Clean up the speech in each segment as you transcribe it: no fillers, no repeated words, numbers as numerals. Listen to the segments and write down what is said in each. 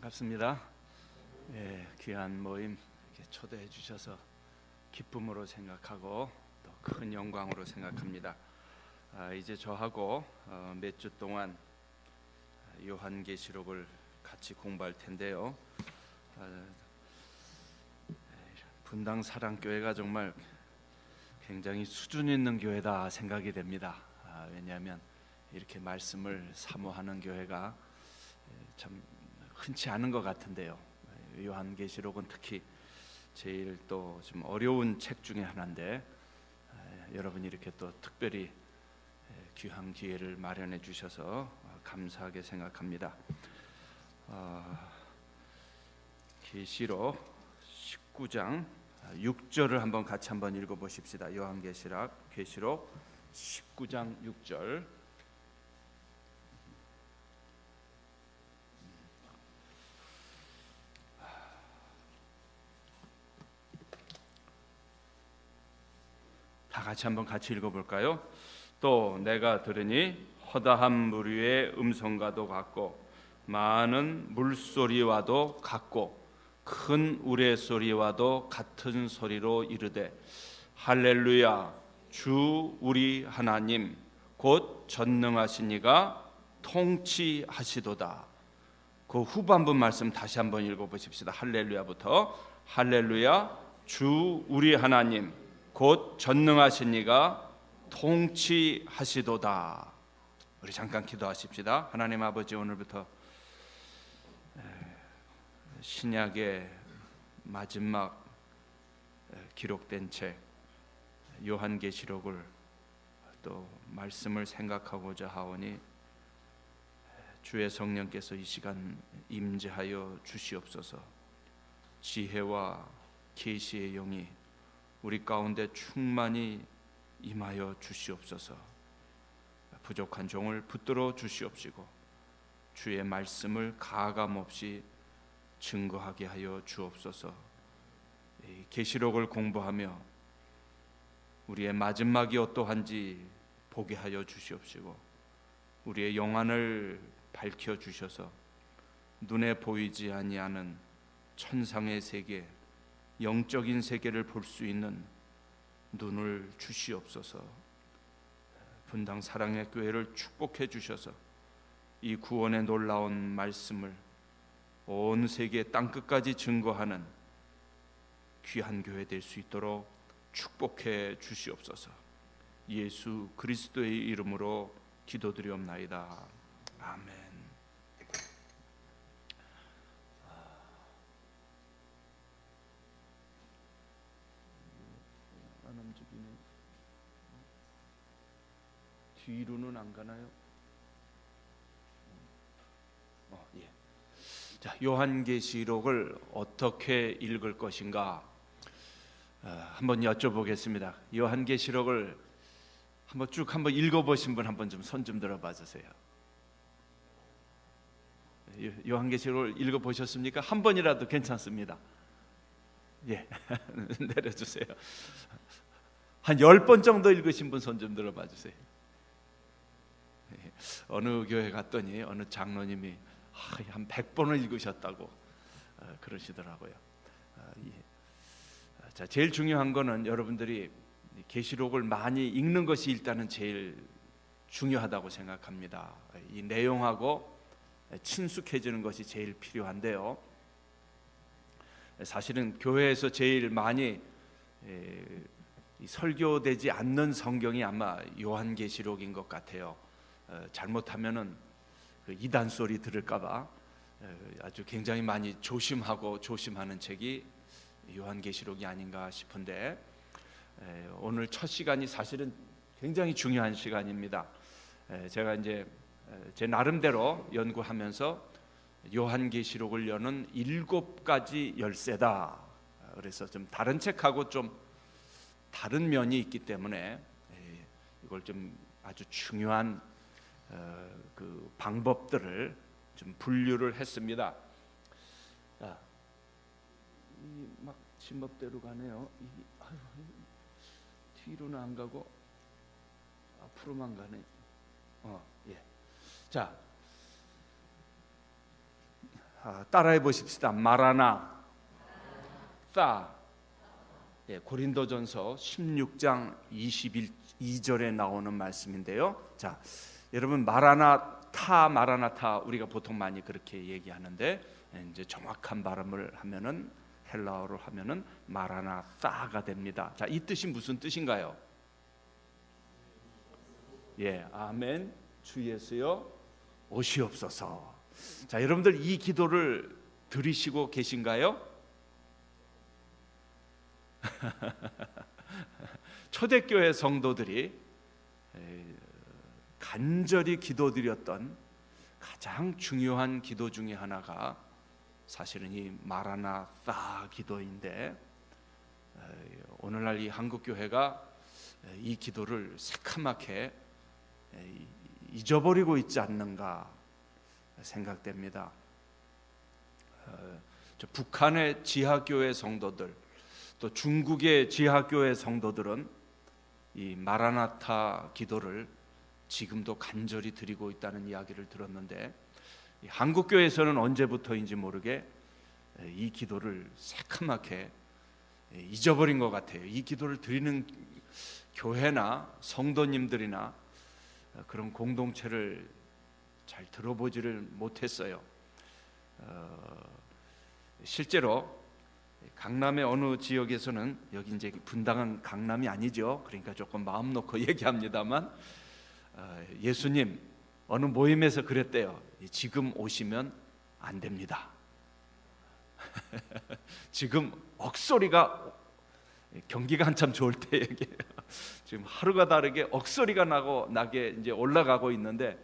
반갑습니다. 귀한 모임 이렇게 초대해 주셔서 기쁨으로 생각하고 또 큰 영광으로 생각합니다. 이제 저하고 몇 주 동안 요한계시록을 같이 공부할 텐데요. 분당 사랑교회가 정말 굉장히 수준 있는 교회다 생각이 됩니다. 왜냐하면 이렇게 말씀을 사모하는 교회가 참 흔치 않은 것 같은데요. 요한계시록은 특히 제일 또 좀 어려운 책 중에 하나인데 여러분이 이렇게 또 특별히 귀한 기회를 마련해 주셔서 감사하게 생각합니다. 계시록 19장 6절을 한번 같이 한번 읽어 보십시다. 계시록 19장 6절. 다 같이 한번 같이 읽어볼까요? 또 내가 들으니 허다한 무리의 음성과도 같고 많은 물소리와도 같고 큰 우레소리와도 같은 소리로 이르되 할렐루야 주 우리 하나님 곧 전능하신 이가 통치하시도다. 그 후반부 말씀 다시 한번 읽어보십시다. 할렐루야부터. 할렐루야 주 우리 하나님 곧 전능하신 이가 통치하시도다. 우리 잠깐 기도하십시다. 하나님 아버지, 오늘부터 신약의 마지막 기록된 책 요한계시록을 또 말씀을 생각하고자 하오니 주의 성령께서 이 시간 임재하여 주시옵소서. 지혜와 계시의 영이 우리 가운데 충만히 임하여 주시옵소서. 부족한 종을 붙들어 주시옵시고 주의 말씀을 가감없이 증거하게 하여 주옵소서. 계시록을 공부하며 우리의 마지막이 어떠한지 보게 하여 주시옵시고 우리의 영안을 밝혀 주셔서 눈에 보이지 아니하는 천상의 세계, 영적인 세계를 볼 수 있는 눈을 주시옵소서. 분당 사랑의 교회를 축복해 주셔서 이 구원의 놀라운 말씀을 온 세계 땅끝까지 증거하는 귀한 교회 될 수 있도록 축복해 주시옵소서. 예수 그리스도의 이름으로 기도드리옵나이다. 아멘. 안 움직이네. 뒤로는 안 가나요? 예. 자, 요한계시록을 어떻게 읽을 것인가 한번 여쭤보겠습니다. 요한계시록을 한번 쭉 한번 읽어보신 분 한번 좀 손 좀 들어봐 주세요. 요한계시록을 읽어보셨습니까? 한 번이라도 괜찮습니다. 예, 내려주세요. 한 10번 정도 읽으신 분 손 좀 들어봐 주세요. 어느 교회 갔더니 어느 장로님이 한 100번을 읽으셨다고 그러시더라고요. 자, 제일 중요한 거는 여러분들이 계시록을 많이 읽는 것이 일단은 제일 중요하다고 생각합니다. 이 내용하고 친숙해지는 것이 제일 필요한데요. 사실은 교회에서 제일 많이 설교되지 않는 성경이 아마 요한계시록인 것 같아요. 잘못하면은 그 이단 소리 들을까봐 아주 굉장히 많이 조심하는 책이 요한계시록이 아닌가 싶은데 오늘 첫 시간이 사실은 굉장히 중요한 시간입니다. 제가 이제 제 나름대로 연구하면서 요한계시록을 여는 7가지 열쇠다. 그래서 좀 다른 책하고 좀 다른 면이 있기 때문에 이걸 좀 아주 중요한 그 방법들을 좀 분류를 했습니다. 자, 막 지멋대로 가네요. 뒤로는 안 가고 앞으로만 가네. 예. 자, 따라해 보십시다. 마라나 따. 고린도전서 16장 22절에 나오는 말씀인데요. 자, 여러분 마라나타 우리가 보통 많이 그렇게 얘기하는데 이제 정확한 발음을 하면은 헬라어로 하면은 마라나타가 됩니다. 자, 이 뜻이 무슨 뜻인가요? 아멘. 주 예수여 오시옵소서. 자, 여러분들 이 기도를 들으시고 계신가요? 초대교회 성도들이 간절히 기도드렸던 가장 중요한 기도 중에 하나가 사실은 이 마라나타 기도인데, 오늘날 이 한국교회가 이 기도를 새카맣게 잊어버리고 있지 않는가 생각됩니다. 북한의 지하교회 성도들, 또 중국의 지하교회 성도들은 이 마라나타 기도를 지금도 간절히 드리고 있다는 이야기를 들었는데, 한국교회에서는 언제부터인지 모르게 이 기도를 새카맣게 잊어버린 것 같아요. 이 기도를 드리는 교회나 성도님들이나 그런 공동체를 잘 들어보지를 못했어요. 실제로 강남의 어느 지역에서는, 여기 이제 분당은 강남이 아니죠. 그러니까 조금 마음 놓고 얘기합니다만, 예수님 어느 모임에서 그랬대요. 지금 오시면 안 됩니다. 지금 억소리가, 경기가 한참 좋을 때 얘기해요. 지금 하루가 다르게 억소리가 나게 이제 올라가고 있는데,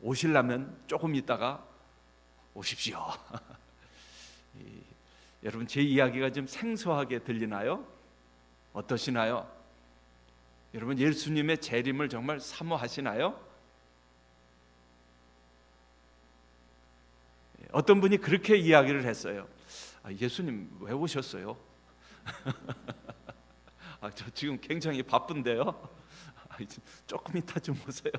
오시려면 조금 있다가 오십시오. 여러분, 제 이야기가 좀 생소하게 들리나요? 어떠시나요? 여러분, 예수님의 재림을 정말 사모하시나요? 어떤 분이 그렇게 이야기를 했어요. 예수님 왜 오셨어요? 저 지금 굉장히 바쁜데요. 조금 이따 좀 오세요.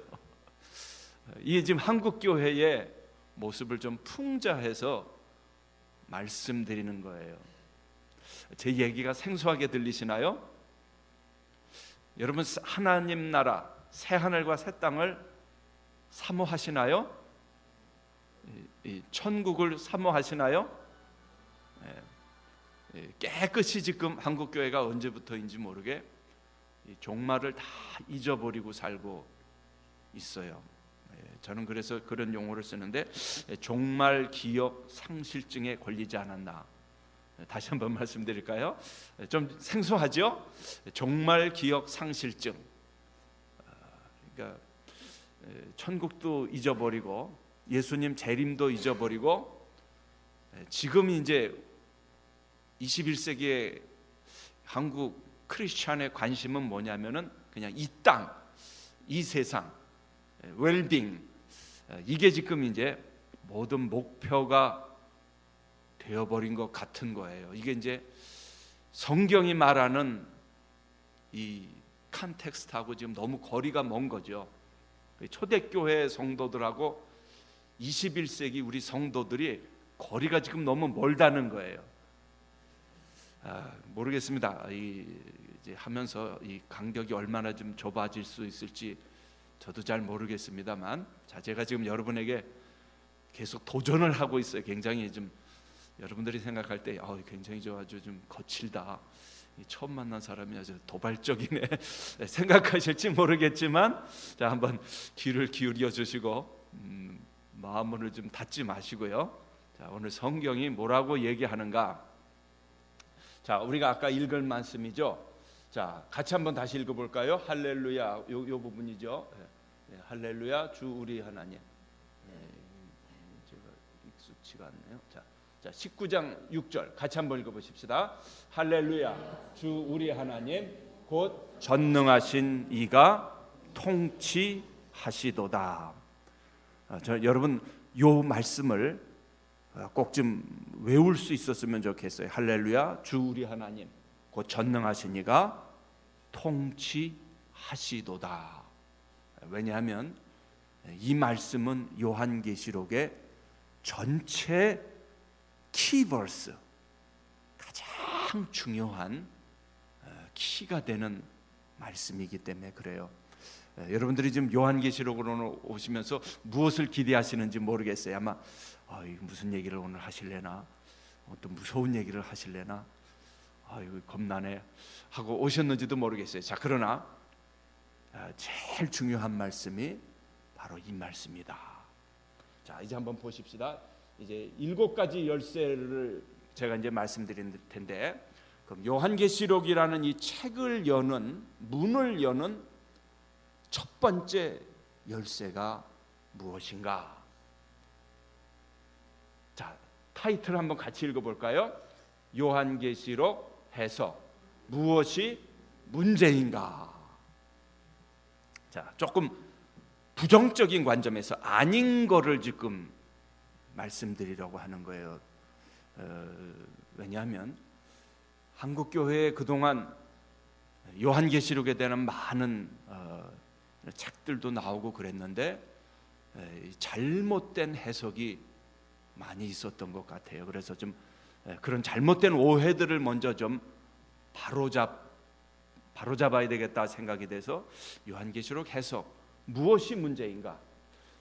이게 지금 한국 교회의 모습을 좀 풍자해서 말씀드리는 거예요. 제 얘기가 생소하게 들리시나요? 여러분, 하나님 나라, 새 하늘과 새 땅을 사모하시나요? 이 천국을 사모하시나요? 깨끗이 지금 한국 교회가 언제부터인지 모르게 이 종말을 다 잊어버리고 살고 있어요. 저는 그래서 그런 용어를 쓰는데, 종말 기억 상실증에 걸리지 않았나. 다시 한번 말씀드릴까요? 좀 생소하죠? 종말 기억 상실증. 그러니까 천국도 잊어버리고 예수님 재림도 잊어버리고, 지금 이제 21세기의 한국 크리스찬의 관심은 뭐냐면은 그냥 이 땅, 이 세상, 웰빙, 이게 지금 이제 모든 목표가 되어버린 것 같은 거예요. 이게 이제 성경이 말하는 이 컨텍스트하고 지금 너무 거리가 먼 거죠. 초대교회 성도들하고 21세기 우리 성도들이 거리가 지금 너무 멀다는 거예요. 모르겠습니다. 이제 하면서 이 간격이 얼마나 좀 좁아질 수 있을지 저도 잘 모르겠습니다만, 자, 제가 지금 여러분에게 계속 도전을 하고 있어요. 굉장히 좀 여러분들이 생각할 때 굉장히 아주 좀 거칠다, 처음 만난 사람이 아주 도발적이네 생각하실지 모르겠지만, 자, 한번 귀를 기울여 주시고 마음을 좀 닫지 마시고요. 자, 오늘 성경이 뭐라고 얘기하는가? 자, 우리가 아까 읽은 말씀이죠. 자, 같이 한번 다시 읽어볼까요? 할렐루야, 요 부분이죠. 할렐루야, 주 우리 하나님. 제가 익숙치가 않네요. 자, 19장 6절 같이 한번 읽어보십시다. 할렐루야, 주 우리 하나님 곧 전능하신 이가 통치하시도다. 여러분, 요 말씀을 꼭 좀 외울 수 있었으면 좋겠어요. 할렐루야, 주 우리 하나님 곧 전능하신 이가 통치하시도다. 왜냐하면 이 말씀은 요한계시록의 전체 키버스, 가장 중요한 키가 되는 말씀이기 때문에 그래요. 여러분들이 지금 요한계시록으로 오시면서 무엇을 기대하시는지 모르겠어요. 아마 이거 무슨 얘기를 오늘 하실래나, 또 무서운 얘기를 하실래나, 이거 겁나네 하고 오셨는지도 모르겠어요. 자, 그러나 제일 중요한 말씀이 바로 이 말씀이다. 자, 이제 한번 보십시다. 이제 7가지 열쇠를 제가 이제 말씀드릴 텐데, 그럼 요한계시록이라는 이 책을 여는, 문을 여는 첫 번째 열쇠가 무엇인가? 자, 타이틀 한번 같이 읽어볼까요? 요한계시록 해석, 무엇이 문제인가? 자, 조금 부정적인 관점에서 아닌 거를 지금 말씀드리려고 하는 거예요. 왜냐하면 한국교회에 그동안 요한계시록에 대한 많은 책들도 나오고 그랬는데 잘못된 해석이 많이 있었던 것 같아요. 그래서 좀 그런 잘못된 오해들을 먼저 좀 바로잡아야 되겠다 생각이 돼서 요한계시록 해석, 무엇이 문제인가?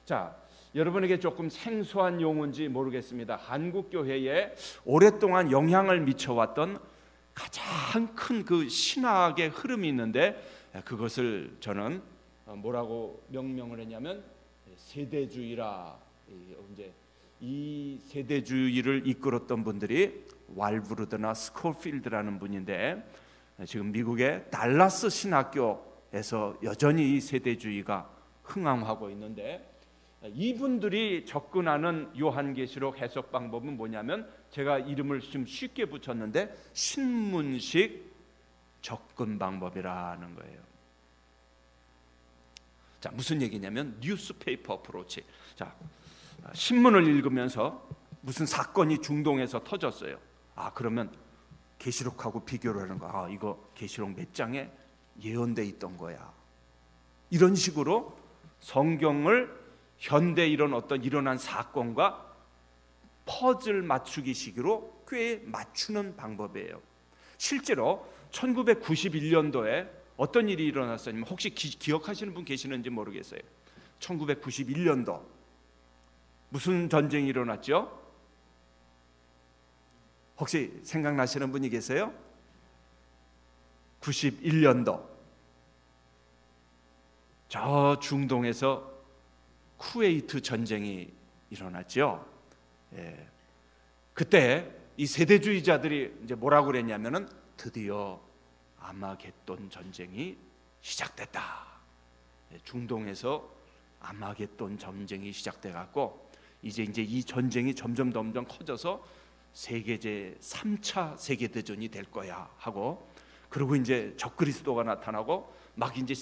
자, 여러분에게 조금 생소한 용어인지 모르겠습니다. 한국교회에 오랫동안 영향을 미쳐왔던 가장 큰 그 신학의 흐름이 있는데, 그것을 저는 뭐라고 명명을 했냐면 세대주의라. 이제 이 세대주의를 이끌었던 분들이 왈브르드나 스콜필드라는 분인데, 지금 미국의 달라스 신학교에서 여전히 이 세대주의가 흥황하고 있는데, 이분들이 접근하는 요한계시록 해석 방법은 뭐냐면, 제가 이름을 좀 쉽게 붙였는데 신문식 접근 방법이라는 거예요. 자, 무슨 얘기냐면 뉴스페이퍼 어프로치. 자, 신문을 읽으면서 무슨 사건이 중동에서 터졌어요. 그러면 계시록하고 비교를 하는 거야. 이거 계시록 몇 장에 예언돼 있던 거야. 이런 식으로 성경을 현대 이런 어떤 일어난 사건과 퍼즐 맞추기식으로 꽤 맞추는 방법이에요. 실제로 1991년도에 어떤 일이 일어났었냐면, 혹시 기억하시는 분 계시는지 모르겠어요. 1991년도 무슨 전쟁이 일어났죠? 혹시 생각나시는 분이 계세요? 91년도 저 중동에서 쿠웨이트 전쟁이 일어났죠. 그때 이 세대주의자들이 이제 뭐라고 그랬냐면은 드디어 아마겟돈 전쟁이 시작됐다. 중동에서 아마겟돈 전쟁이 시작돼 갖고 이제 이 전쟁이 점점 커져서 세계제 3차 세계대전이 될 거야 하고, 그리고 이제 적그리스도가 나타나고 막 이제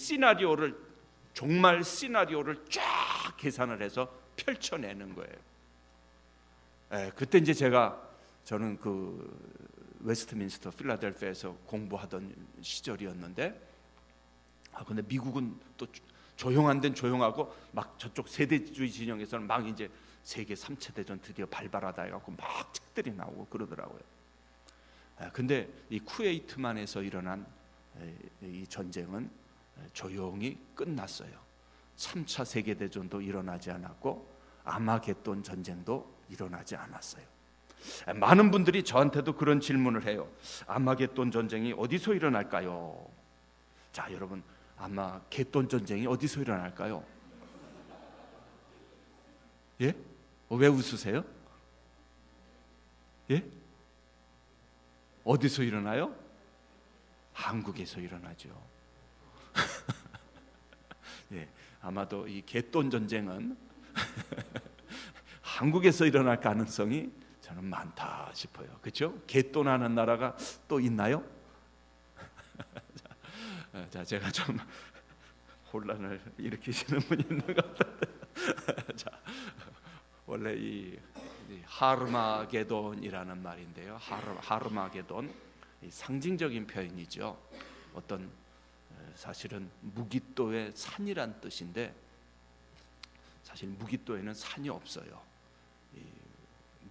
종말 시나리오를 쫙 계산을 해서 펼쳐내는 거예요. 그때 이제 저는 그 웨스트민스터 필라델피아에서 공부하던 시절이었는데, 근데 미국은 또 조용한 데는 조용하고 막 저쪽 세대주의 진영에서는 막 이제 세계 3차 대전 드디어 발발하다 해갖고 막 책들이 나오고 그러더라고요. 근데 이 쿠웨이트만에서 일어난 이 전쟁은 조용히 끝났어요. 3차 세계대전도 일어나지 않았고 아마겟돈 전쟁도 일어나지 않았어요. 많은 분들이 저한테도 그런 질문을 해요. 아마겟돈 전쟁이 어디서 일어날까요? 자, 여러분, 아마겟돈 전쟁이 어디서 일어날까요? 예? 왜 웃으세요? 예? 어디서 일어나요? 한국에서 일어나죠. 예, 아마도 이 겟돈 전쟁은 한국에서 일어날 가능성이 저는 많다 싶어요. 그렇죠? 겟돈하는 나라가 또 있나요? 자, 제가 좀 혼란을 일으키시는 분이 있는 것 같아요. 자, 원래 이 하르마게돈이라는 말인데요. 하르마게돈, 상징적인 표현이죠. 어떤 사실은 무기또의 산이란 뜻인데, 사실 무기또에는 산이 없어요.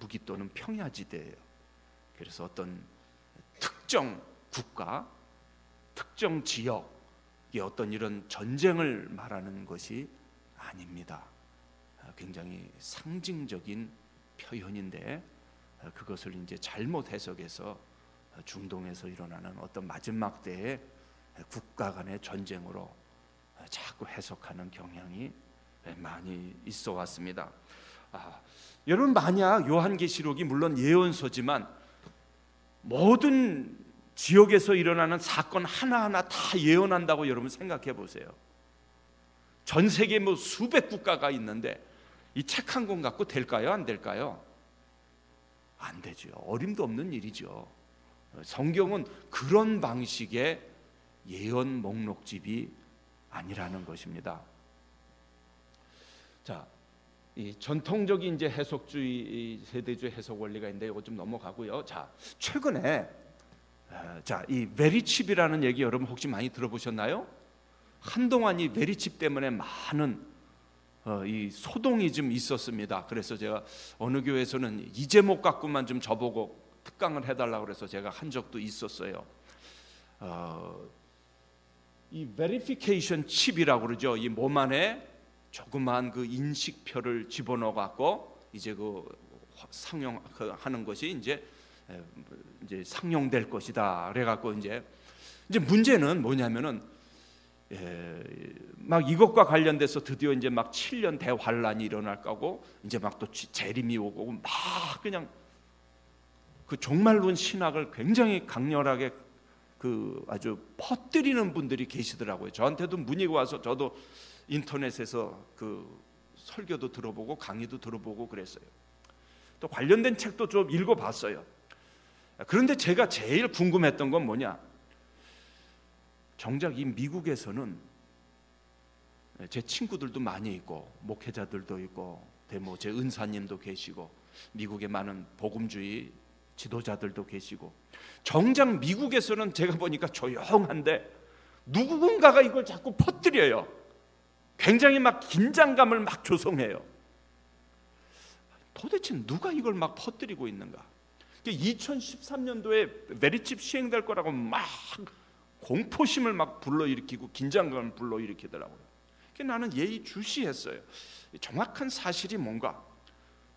무기 또는 평야지대예요. 그래서 어떤 특정 국가, 특정 지역의 어떤 이런 전쟁을 말하는 것이 아닙니다. 굉장히 상징적인 표현인데 그것을 이제 잘못 해석해서 중동에서 일어나는 어떤 마지막 때의 국가 간의 전쟁으로 자꾸 해석하는 경향이 많이 있어 왔습니다. 여러분, 만약 요한계시록이 물론 예언서지만 모든 지역에서 일어나는 사건 하나하나 다 예언한다고 여러분 생각해 보세요. 전 세계에 뭐 수백 국가가 있는데 이 책 한 권 갖고 될까요? 안 될까요? 안 되죠. 어림도 없는 일이죠. 성경은 그런 방식의 예언 목록집이 아니라는 것입니다. 자, 이 전통적인 이제 해석주의, 세대주의 해석 원리가 있는데 이거 좀 넘어가고요. 자, 최근에 이 베리칩이라는 얘기 여러분 혹시 많이 들어보셨나요? 한동안 이 베리칩 때문에 많은 이 소동이 좀 있었습니다. 그래서 제가 어느 교회에서는 이 제목 갖고만 좀 저보고 특강을 해달라고 그래서 제가 한 적도 있었어요. 이 베리피케이션 칩이라고 그러죠. 이 몸 안에 조그만 그 인식표를 집어넣어 갖고 이제 그 상용하는 것이 이제 상용될 것이다. 그래 갖고 이제 문제는 뭐냐면은 막 이것과 관련돼서 드디어 이제 막 7년 대환란이 일어날 거고 이제 막 또 재림이 오고 막 그냥 그 종말론 신학을 굉장히 강렬하게 그 아주 퍼뜨리는 분들이 계시더라고요. 저한테도 문의가 와서 저도 인터넷에서 그 설교도 들어보고 강의도 들어보고 그랬어요. 또 관련된 책도 좀 읽어봤어요. 그런데 제가 제일 궁금했던 건 뭐냐? 정작 이 미국에서는 제 친구들도 많이 있고 목회자들도 있고 뭐 제 은사님도 계시고 미국의 많은 복음주의 지도자들도 계시고 정작 미국에서는 제가 보니까 조용한데 누군가가 이걸 자꾸 퍼뜨려요. 굉장히 막 긴장감을 막 조성해요. 도대체 누가 이걸 막 퍼뜨리고 있는가? 2013년도에 베리칩 시행될 거라고 막 공포심을 막 불러일으키고 긴장감을 불러일으키더라고요. 나는 예의주시했어요. 정확한 사실이 뭔가?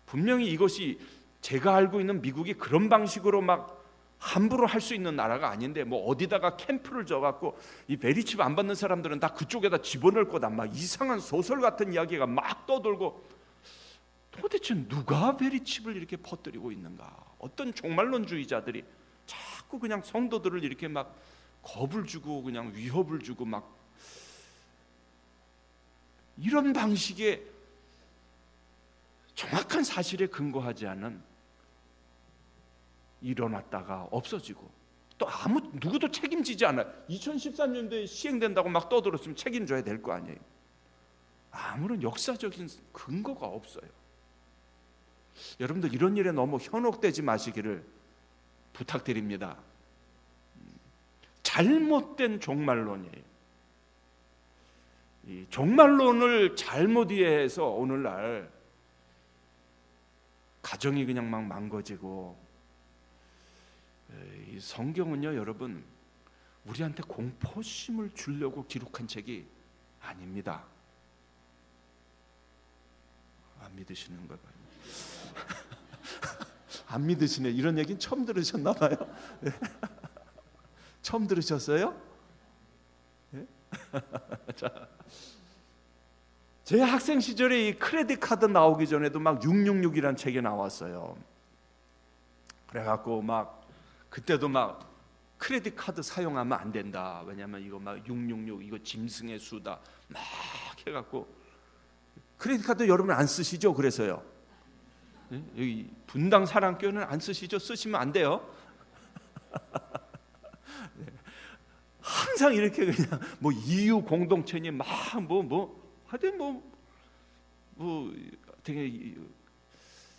분명히 이것이 제가 알고 있는 미국이 그런 방식으로 막 함부로 할 수 있는 나라가 아닌데 뭐 어디다가 캠프를 져갖고 이 베리칩 안 받는 사람들은 다 그쪽에다 집어넣을 거다 막 이상한 소설 같은 이야기가 막 떠돌고 도대체 누가 베리칩을 이렇게 퍼뜨리고 있는가? 어떤 종말론주의자들이 자꾸 그냥 성도들을 이렇게 막 겁을 주고 그냥 위협을 주고 막 이런 방식의 정확한 사실에 근거하지 않은 일어났다가 없어지고 또 누구도 책임지지 않아요. 2013년도에 시행된다고 막 떠들었으면 책임져야 될 거 아니에요. 아무런 역사적인 근거가 없어요. 여러분들 이런 일에 너무 현혹되지 마시기를 부탁드립니다. 잘못된 종말론이에요. 이 종말론을 잘못 이해해서 오늘날 가정이 그냥 막 망가지고 이 성경은요 여러분 우리한테 공포심을 주려고 기록한 책이 아닙니다. 안 믿으시는 거 봐요. 안 믿으시네. 이런 얘기는 처음 들으셨나 봐요. 처음 들으셨어요? 네? 자, 제 학생 시절에 이 크레딧 카드 나오기 전에도 막 666이라는 책이 나왔어요. 그래갖고 막 그때도 막 크레딧 카드 사용하면 안 된다. 왜냐하면 이거 막 666 이거 짐승의 수다 막 해갖고 크레딧 카드 여러분 안 쓰시죠? 그래서요. 네? 여기 분당 사랑교회는 안 쓰시죠? 쓰시면 안 돼요. 네. 항상 이렇게 그냥 뭐 이유 공동체니 막 하여튼 되게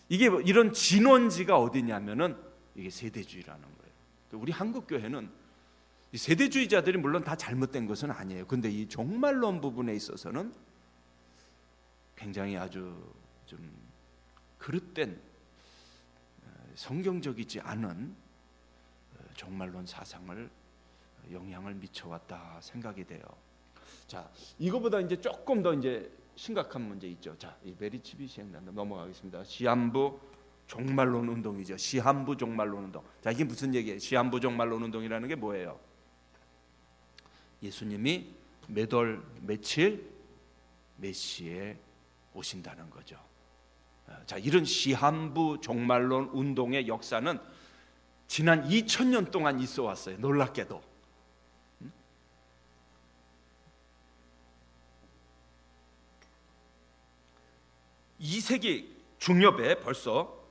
이게 이런 진원지가 어디냐면은 이게 세대주의라는 거예요. 우리 한국 교회는 이 세대주의자들이 물론 다 잘못된 것은 아니에요. 근데 이 종말론 부분에 있어서는 굉장히 아주 좀 그릇된 성경적이지 않은 종말론 사상을 영향을 미쳐왔다 생각이 돼요. 자, 이거보다 이제 조금 더 이제 심각한 문제 있죠. 자, 이 메리치비 시행단다 넘어가겠습니다. 시한부 종말론 운동이죠. 시한부 종말론 운동. 자, 이게 무슨 얘기예요? 시한부 종말론 운동이라는 게 뭐예요? 예수님이 몇 월 며칠 몇 시에 오신다는 거죠. 자, 이런 시한부 종말론 운동의 역사는 지난 2000년 동안 있어 왔어요. 놀랍게도. 2세기 중엽에 벌써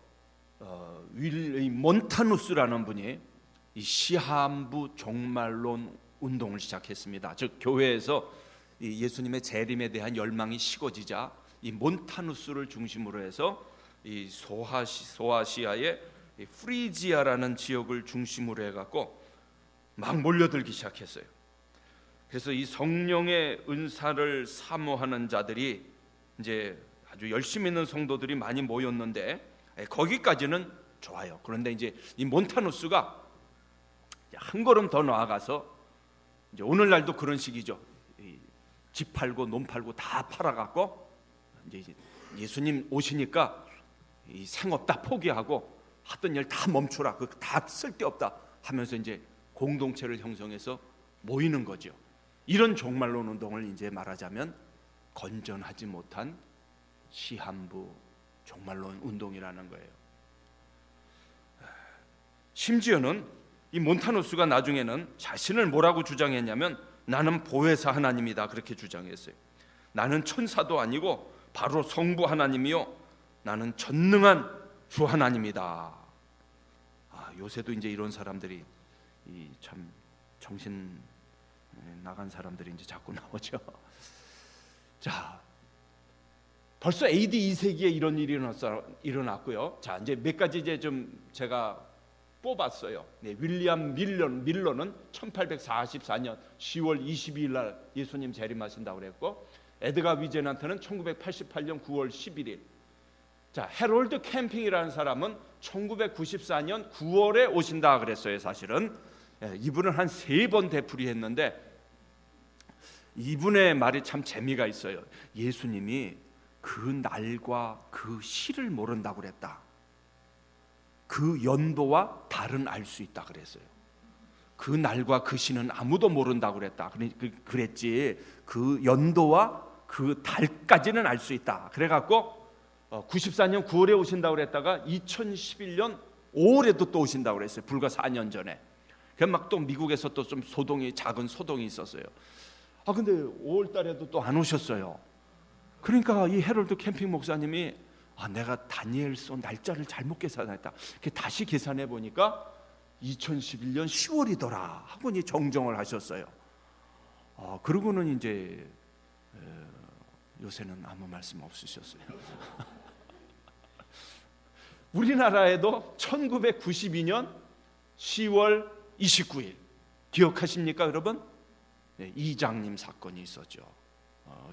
몬타누스라는 분이 이 시한부 종말론 운동을 시작했습니다. 즉 교회에서 이 예수님의 재림에 대한 열망이 식어지자 이 몬타누스를 중심으로 해서 이 소아시아의 이 프리지아라는 지역을 중심으로 해갖고 막 몰려들기 시작했어요. 그래서 이 성령의 은사를 사모하는 자들이 이제 아주 열심히 있는 성도들이 많이 모였는데 거기까지는 좋아요. 그런데 이제 이 몬타누스가 한 걸음 더 나아가서 이제 오늘날도 그런 식이죠. 집 팔고 논 팔고 다 팔아갖고 이제 예수님 오시니까 이 생업 다 포기하고 하던 일 다 멈추라, 그 다 쓸데없다 하면서 이제 공동체를 형성해서 모이는 거죠. 이런 종말론 운동을 이제 말하자면 건전하지 못한 시한부 종말론 운동이라는 거예요. 심지어는 이 몬타누스가 나중에는 자신을 뭐라고 주장했냐면 나는 보혜사 하나님이다 그렇게 주장했어요. 나는 천사도 아니고 바로 성부 하나님이요 나는 전능한 주 하나님이다. 요새도 이제 이런 사람들이 참 정신 나간 사람들이 이제 자꾸 나오죠. 자, 벌써 AD 2세기에 이런 일이 일어났고요. 자, 이제 몇 가지 이제 좀 제가 뽑았어요. 네, 윌리엄 밀러는 1844년 10월 22일 날 예수님 재림하신다고 그랬고, 에드가 위젠한테는 1988년 9월 11일. 자, 해롤드 캠핑이라는 사람은 1994년 9월에 오신다 그랬어요. 사실은 이분은 한 3번 되풀이했는데 이분의 말이 참 재미가 있어요. 예수님이 그 날과 그 시를 모른다고 그랬다. 그 연도와 달은 알 수 있다 그랬어요. 그 날과 그 시는 아무도 모른다고 그랬다. 그랬지 그 연도와 그 달까지는 알 수 있다. 그래갖고 94년 9월에 오신다고 그랬다가 2011년 5월에도 또 오신다고 그랬어요. 불과 4년 전에. 그럼 막 또 미국에서 또 좀 작은 소동이 있었어요. 근데 5월 달에도 또 안 오셨어요. 그러니까 이 해롤드 캠핑 목사님이 내가 다니엘서 날짜를 잘못 계산했다. 다시 계산해 보니까 2011년 10월이더라 하고 정정을 하셨어요. 그러고는 이제 요새는 아무 말씀 없으셨어요. 우리나라에도 1992년 10월 29일 기억하십니까 여러분? 네, 이장님 사건이 있었죠.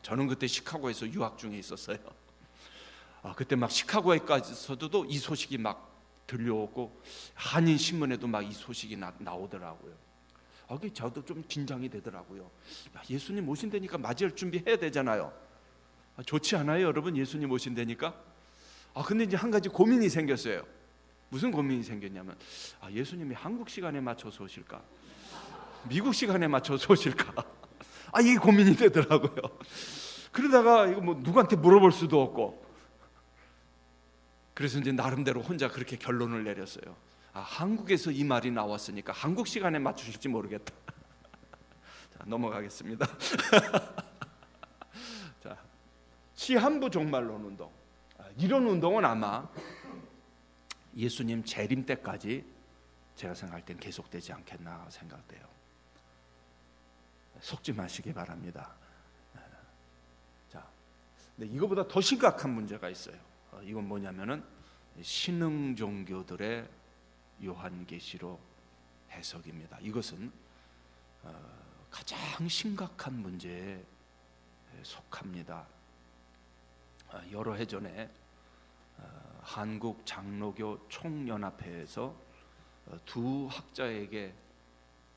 저는 그때 시카고에서 유학 중에 있었어요. 그때 막 시카고에까지서도 이 소식이 막 들려오고 한인 신문에도 막 이 소식이 나오더라고요. 저도 좀 긴장이 되더라고요. 예수님 오신다니까 맞이할 준비해야 되잖아요. 좋지 않아요, 여러분? 예수님 오신다니까. 근데 이제 한 가지 고민이 생겼어요. 무슨 고민이 생겼냐면 예수님이 한국 시간에 맞춰서 오실까? 미국 시간에 맞춰서 오실까? 이게 고민이 되더라고요. 그러다가 이거 뭐 누구한테 물어볼 수도 없고, 그래서 이제 나름대로 혼자 그렇게 결론을 내렸어요. 한국에서 이 말이 나왔으니까 한국 시간에 맞추실지 모르겠다. 자, 넘어가겠습니다. 자, 시한부 종말론 운동. 이런 운동은 아마 예수님 재림 때까지 제가 생각할 땐 계속되지 않겠나 생각돼요. 속지 마시기 바랍니다. 자, 근데 이거보다 더 심각한 문제가 있어요. 이건 뭐냐면은 신흥 종교들의 요한계시록 해석입니다. 이것은 가장 심각한 문제에 속합니다. 여러 해 전에 한국 장로교 총연합회에서 두 학자에게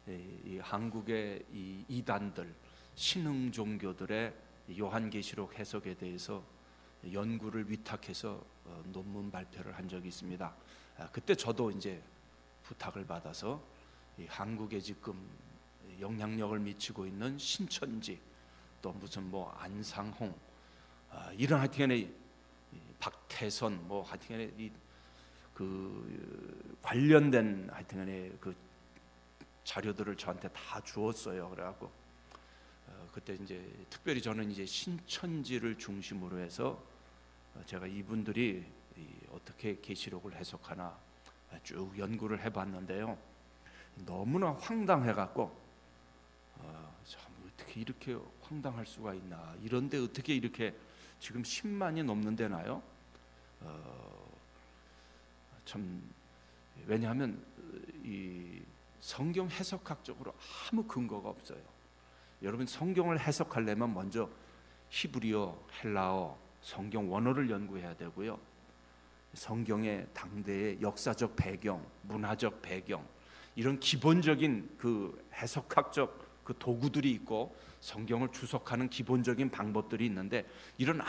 이 한국의 이 이단들 신흥 종교들의 요한계시록 해석에 대해서 연구를 위탁해서 논문 발표를 한 적이 있습니다. 그때 저도 이제 부탁을 받아서 이 한국에 지금 영향력을 미치고 있는 신천지, 또 무슨 뭐 안상홍, 이런 하여튼간에 박태선, 뭐 하여튼간에 그 관련된 하여튼간에 그 자료들을 저한테 다 주었어요. 그래갖고 그때 이제 특별히 저는 이제 신천지를 중심으로 해서 제가 이분들이 어떻게 계시록을 해석하나 쭉 연구를 해봤는데요. 너무나 황당해갖고 참 어떻게 이렇게 황당할 수가 있나, 이런데 어떻게 이렇게 지금 10만이 넘는 데나요? 참, 왜냐하면 이 성경 해석학적으로 아무 근거가 없어요. 여러분, 성경을 해석하려면 먼저 히브리어, 헬라어, 성경 원어를 연구해야 되고요. 성경의 당대의 역사적 배경, 문화적 배경, 이런 기본적인 그 해석학적 그 도구들이 있고 성경을 주석하는 기본적인 방법들이 있는데, 이런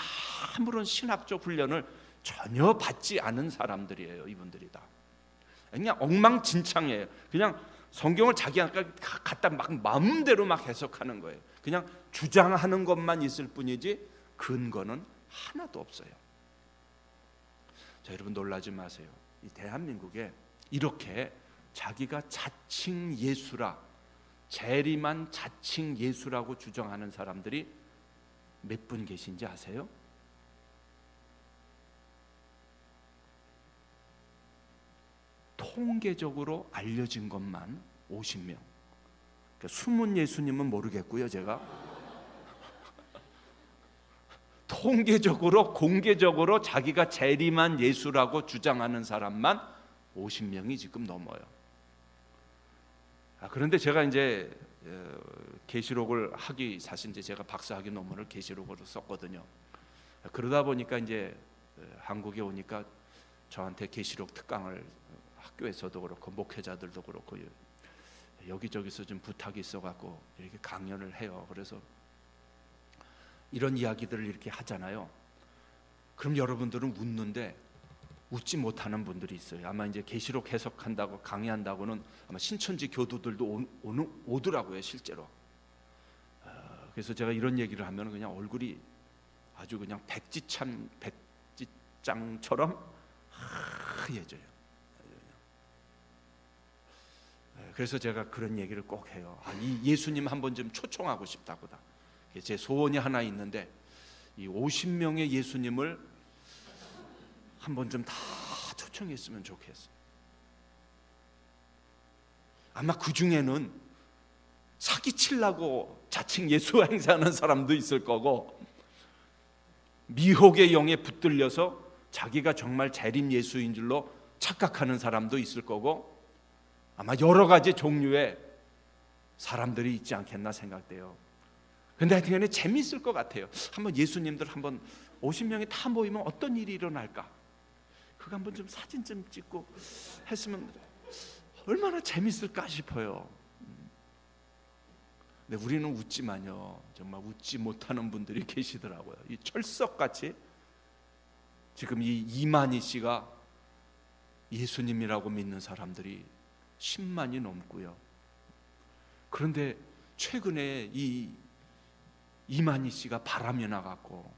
아무런 신학적 훈련을 전혀 받지 않은 사람들이에요. 이분들이 다 그냥 엉망진창이에요. 그냥 성경을 자기 갖다 막 마음대로 막 해석하는 거예요. 그냥 주장하는 것만 있을 뿐이지 근거는 하나도 없어요. 자, 여러분 놀라지 마세요. 이 대한민국에 이렇게 자기가 자칭 예수라, 재림한 자칭 예수라고 주장하는 사람들이 몇 분 계신지 아세요? 통계적으로 알려진 것만 50명. 그러니까 숨은 예수님은 모르겠고요, 제가. 통계적으로 공개적으로 자기가 재림한 예수라고 주장하는 사람만 50명이 지금 넘어요. 그런데 제가 이제 계시록을 하기, 사실 이제 제가 박사학위 논문을 계시록으로 썼거든요. 그러다 보니까 이제 한국에 오니까 저한테 계시록 특강을 학교에서도 그렇고 목회자들도 그렇고 여기저기서 좀 부탁이 있어갖고 이렇게 강연을 해요. 그래서 이런 이야기들을 이렇게 하잖아요. 그럼 여러분들은 웃는데 웃지 못하는 분들이 있어요. 아마 이제 계시록 해석한다고 강의한다고는 아마 신천지 교도들도 오더라고요, 실제로. 그래서 제가 이런 얘기를 하면 그냥 얼굴이 아주 그냥 백지장처럼 하얘져요. 그래서 제가 그런 얘기를 꼭 해요. 이 예수님 한번 좀 초청하고 싶다고다. 제 소원이 하나 있는데 이 50명의 예수님을 한번 좀 다 초청했으면 좋겠어요. 아마 그 중에는 사기치려고 자칭 예수 행세하는 사람도 있을 거고, 미혹의 영에 붙들려서 자기가 정말 재림 예수인 줄로 착각하는 사람도 있을 거고, 아마 여러 가지 종류의 사람들이 있지 않겠나 생각돼요. 근데 하여튼 재미있을 것 같아요. 한번 예수님들 한번 50명이 다 모이면 어떤 일이 일어날까? 그거 한번 좀 사진 좀 찍고 했으면 얼마나 재밌을까 싶어요. 근데 우리는 웃지만요, 정말 웃지 못하는 분들이 계시더라고요. 이 철석같이 지금 이 이만희 씨가 예수님이라고 믿는 사람들이 10만이 넘고요. 그런데 최근에 이 이만희 씨가 바람이 나갖고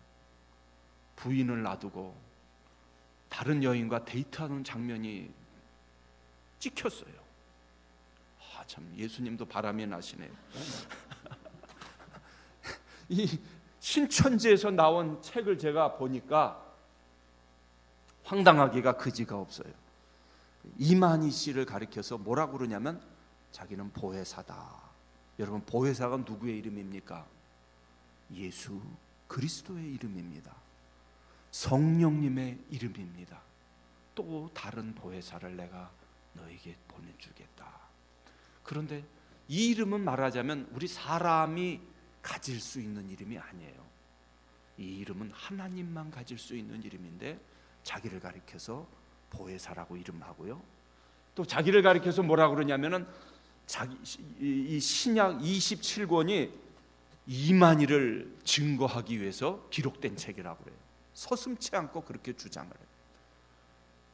부인을 놔두고 다른 여인과 데이트하는 장면이 찍혔어요. 참 예수님도 바람이 나시네요. 이 신천지에서 나온 책을 제가 보니까 황당하기가 그지가 없어요. 이만희 씨를 가리켜서 뭐라고 그러냐면 자기는 보혜사다. 여러분, 보혜사가 누구의 이름입니까? 예수 그리스도의 이름입니다. 성령님의 이름입니다. 또 다른 보혜사를 내가 너에게 보내주겠다. 그런데 이 이름은 말하자면 우리 사람이 가질 수 있는 이름이 아니에요. 이 이름은 하나님만 가질 수 있는 이름인데 자기를 가리켜서 보혜사라고 이름하고요. 또 자기를 가리켜서 뭐라고 그러냐면은 이 신약 27권이 이만희를 증거하기 위해서 기록된 책이라고 그래요. 서슴지 않고 그렇게 주장을 해요.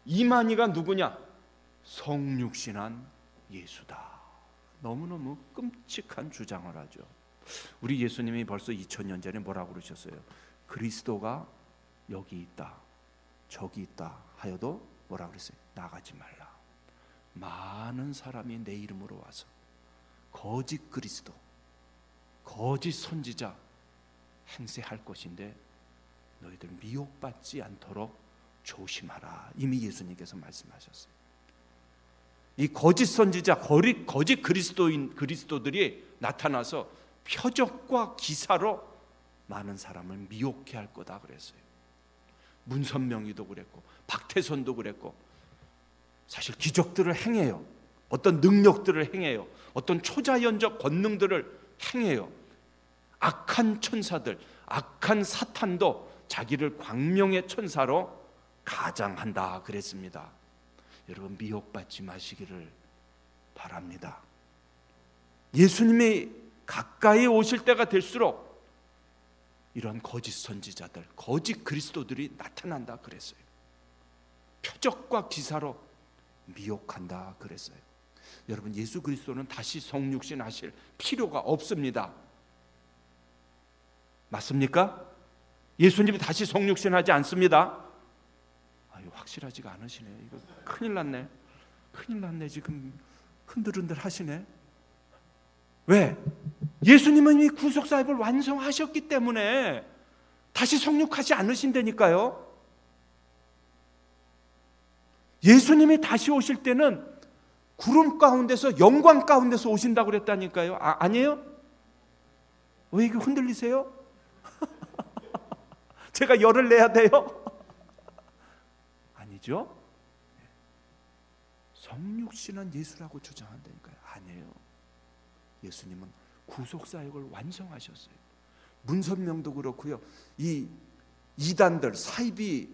이만희가 누구냐? 성육신한 예수다. 너무너무 끔찍한 주장을 하죠. 우리 예수님이 벌써 2000년 전에 뭐라고 그러셨어요? 그리스도가 여기 있다, 저기 있다 하여도 뭐라고 그랬어요? 나가지 말라. 많은 사람이 내 이름으로 와서 거짓 그리스도, 거짓 선지자 행세할 것인데 너희들 미혹받지 않도록 조심하라. 이미 예수님께서 말씀하셨어요. 이 거짓 선지자, 거짓 그리스도들이 나타나서 표적과 기사로 많은 사람을 미혹해 할 거다 그랬어요. 문선명이도 그랬고 박태선도 그랬고, 사실 기적들을 행해요. 어떤 능력들을 행해요. 어떤 초자연적 권능들을 행해요. 악한 천사들, 악한 사탄도 자기를 광명의 천사로 가장한다 그랬습니다. 여러분, 미혹받지 마시기를 바랍니다. 예수님이 가까이 오실 때가 될수록 이런 거짓 선지자들, 거짓 그리스도들이 나타난다 그랬어요. 표적과 기사로 미혹한다 그랬어요. 여러분, 예수 그리스도는 다시 성육신 하실 필요가 없습니다. 맞습니까? 예수님이 다시 성육신 하지 않습니다. 확실하지가 않으시네. 이거 큰일 났네. 큰일 났네. 지금 흔들흔들 하시네. 왜? 예수님은 이 구속사역을 완성하셨기 때문에 다시 성육하지 않으신다니까요. 예수님이 다시 오실 때는 구름 가운데서, 영광 가운데서 오신다고 그랬다니까요. 아니에요? 왜 이게 흔들리세요? 제가 열을 내야 돼요? 아니죠? 성육신한 예수라고 주장한다니까요. 아니에요. 예수님은 구속사역을 완성하셨어요. 문선명도 그렇고요. 이 이단들, 사이비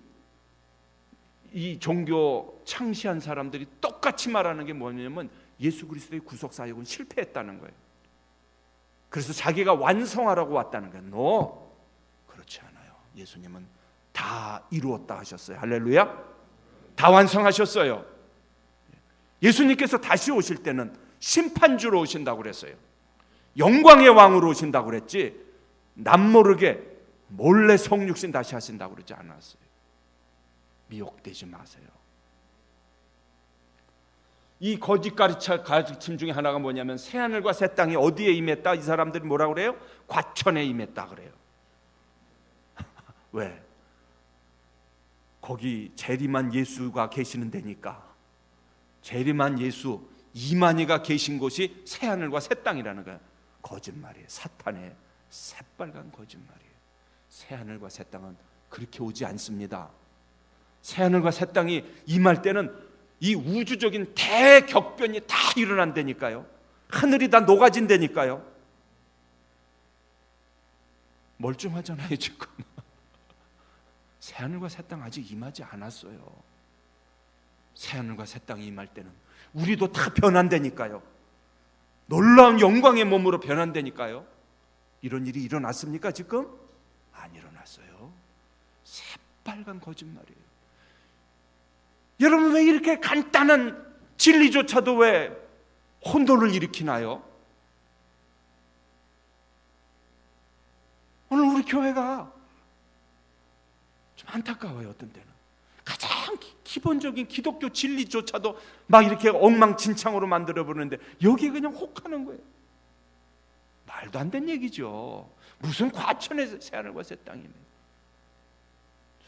이 종교 창시한 사람들이 똑같이 말하는 게 뭐냐면 예수 그리스도의 구속사역은 실패했다는 거예요. 그래서 자기가 완성하라고 왔다는 거예요. No, 그렇지 않아요. 예수님은 다 이루었다 하셨어요. 할렐루야. 다 완성하셨어요. 예수님께서 다시 오실 때는 심판주로 오신다고 그랬어요. 영광의 왕으로 오신다고 그랬지, 남모르게 몰래 성육신 다시 하신다고 그러지 않았어요. 미혹되지 마세요. 이 거짓 가르침 중에 하나가 뭐냐면 새하늘과 새 땅이 어디에 임했다? 이 사람들이 뭐라고 그래요? 과천에 임했다 그래요. 왜? 거기 재림한 예수가 계시는 데니까. 재림한 예수 이만희가 계신 곳이 새하늘과 새 땅이라는 거예요. 거짓말이에요. 사탄의 새빨간 거짓말이에요. 새하늘과 새 땅은 그렇게 오지 않습니다. 새하늘과 새 땅이 임할 때는 이 우주적인 대격변이 다 일어난다니까요. 하늘이 다 녹아진다니까요. 멀쩡하잖아요 지금. 새하늘과 새 땅 아직 임하지 않았어요. 새하늘과 새 땅이 임할 때는 우리도 다 변한다니까요. 놀라운 영광의 몸으로 변한다니까요. 이런 일이 일어났습니까 지금? 안 일어났어요. 새빨간 거짓말이에요. 여러분, 왜 이렇게 간단한 진리조차도 왜 혼돈을 일으키나요? 오늘 우리 교회가 좀 안타까워요. 어떤 때는 가장 기본적인 기독교 진리조차도 막 이렇게 엉망진창으로 만들어버리는데 여기에 그냥 혹하는 거예요. 말도 안 되는 얘기죠. 무슨 과천의 새하늘과 새 땅이네.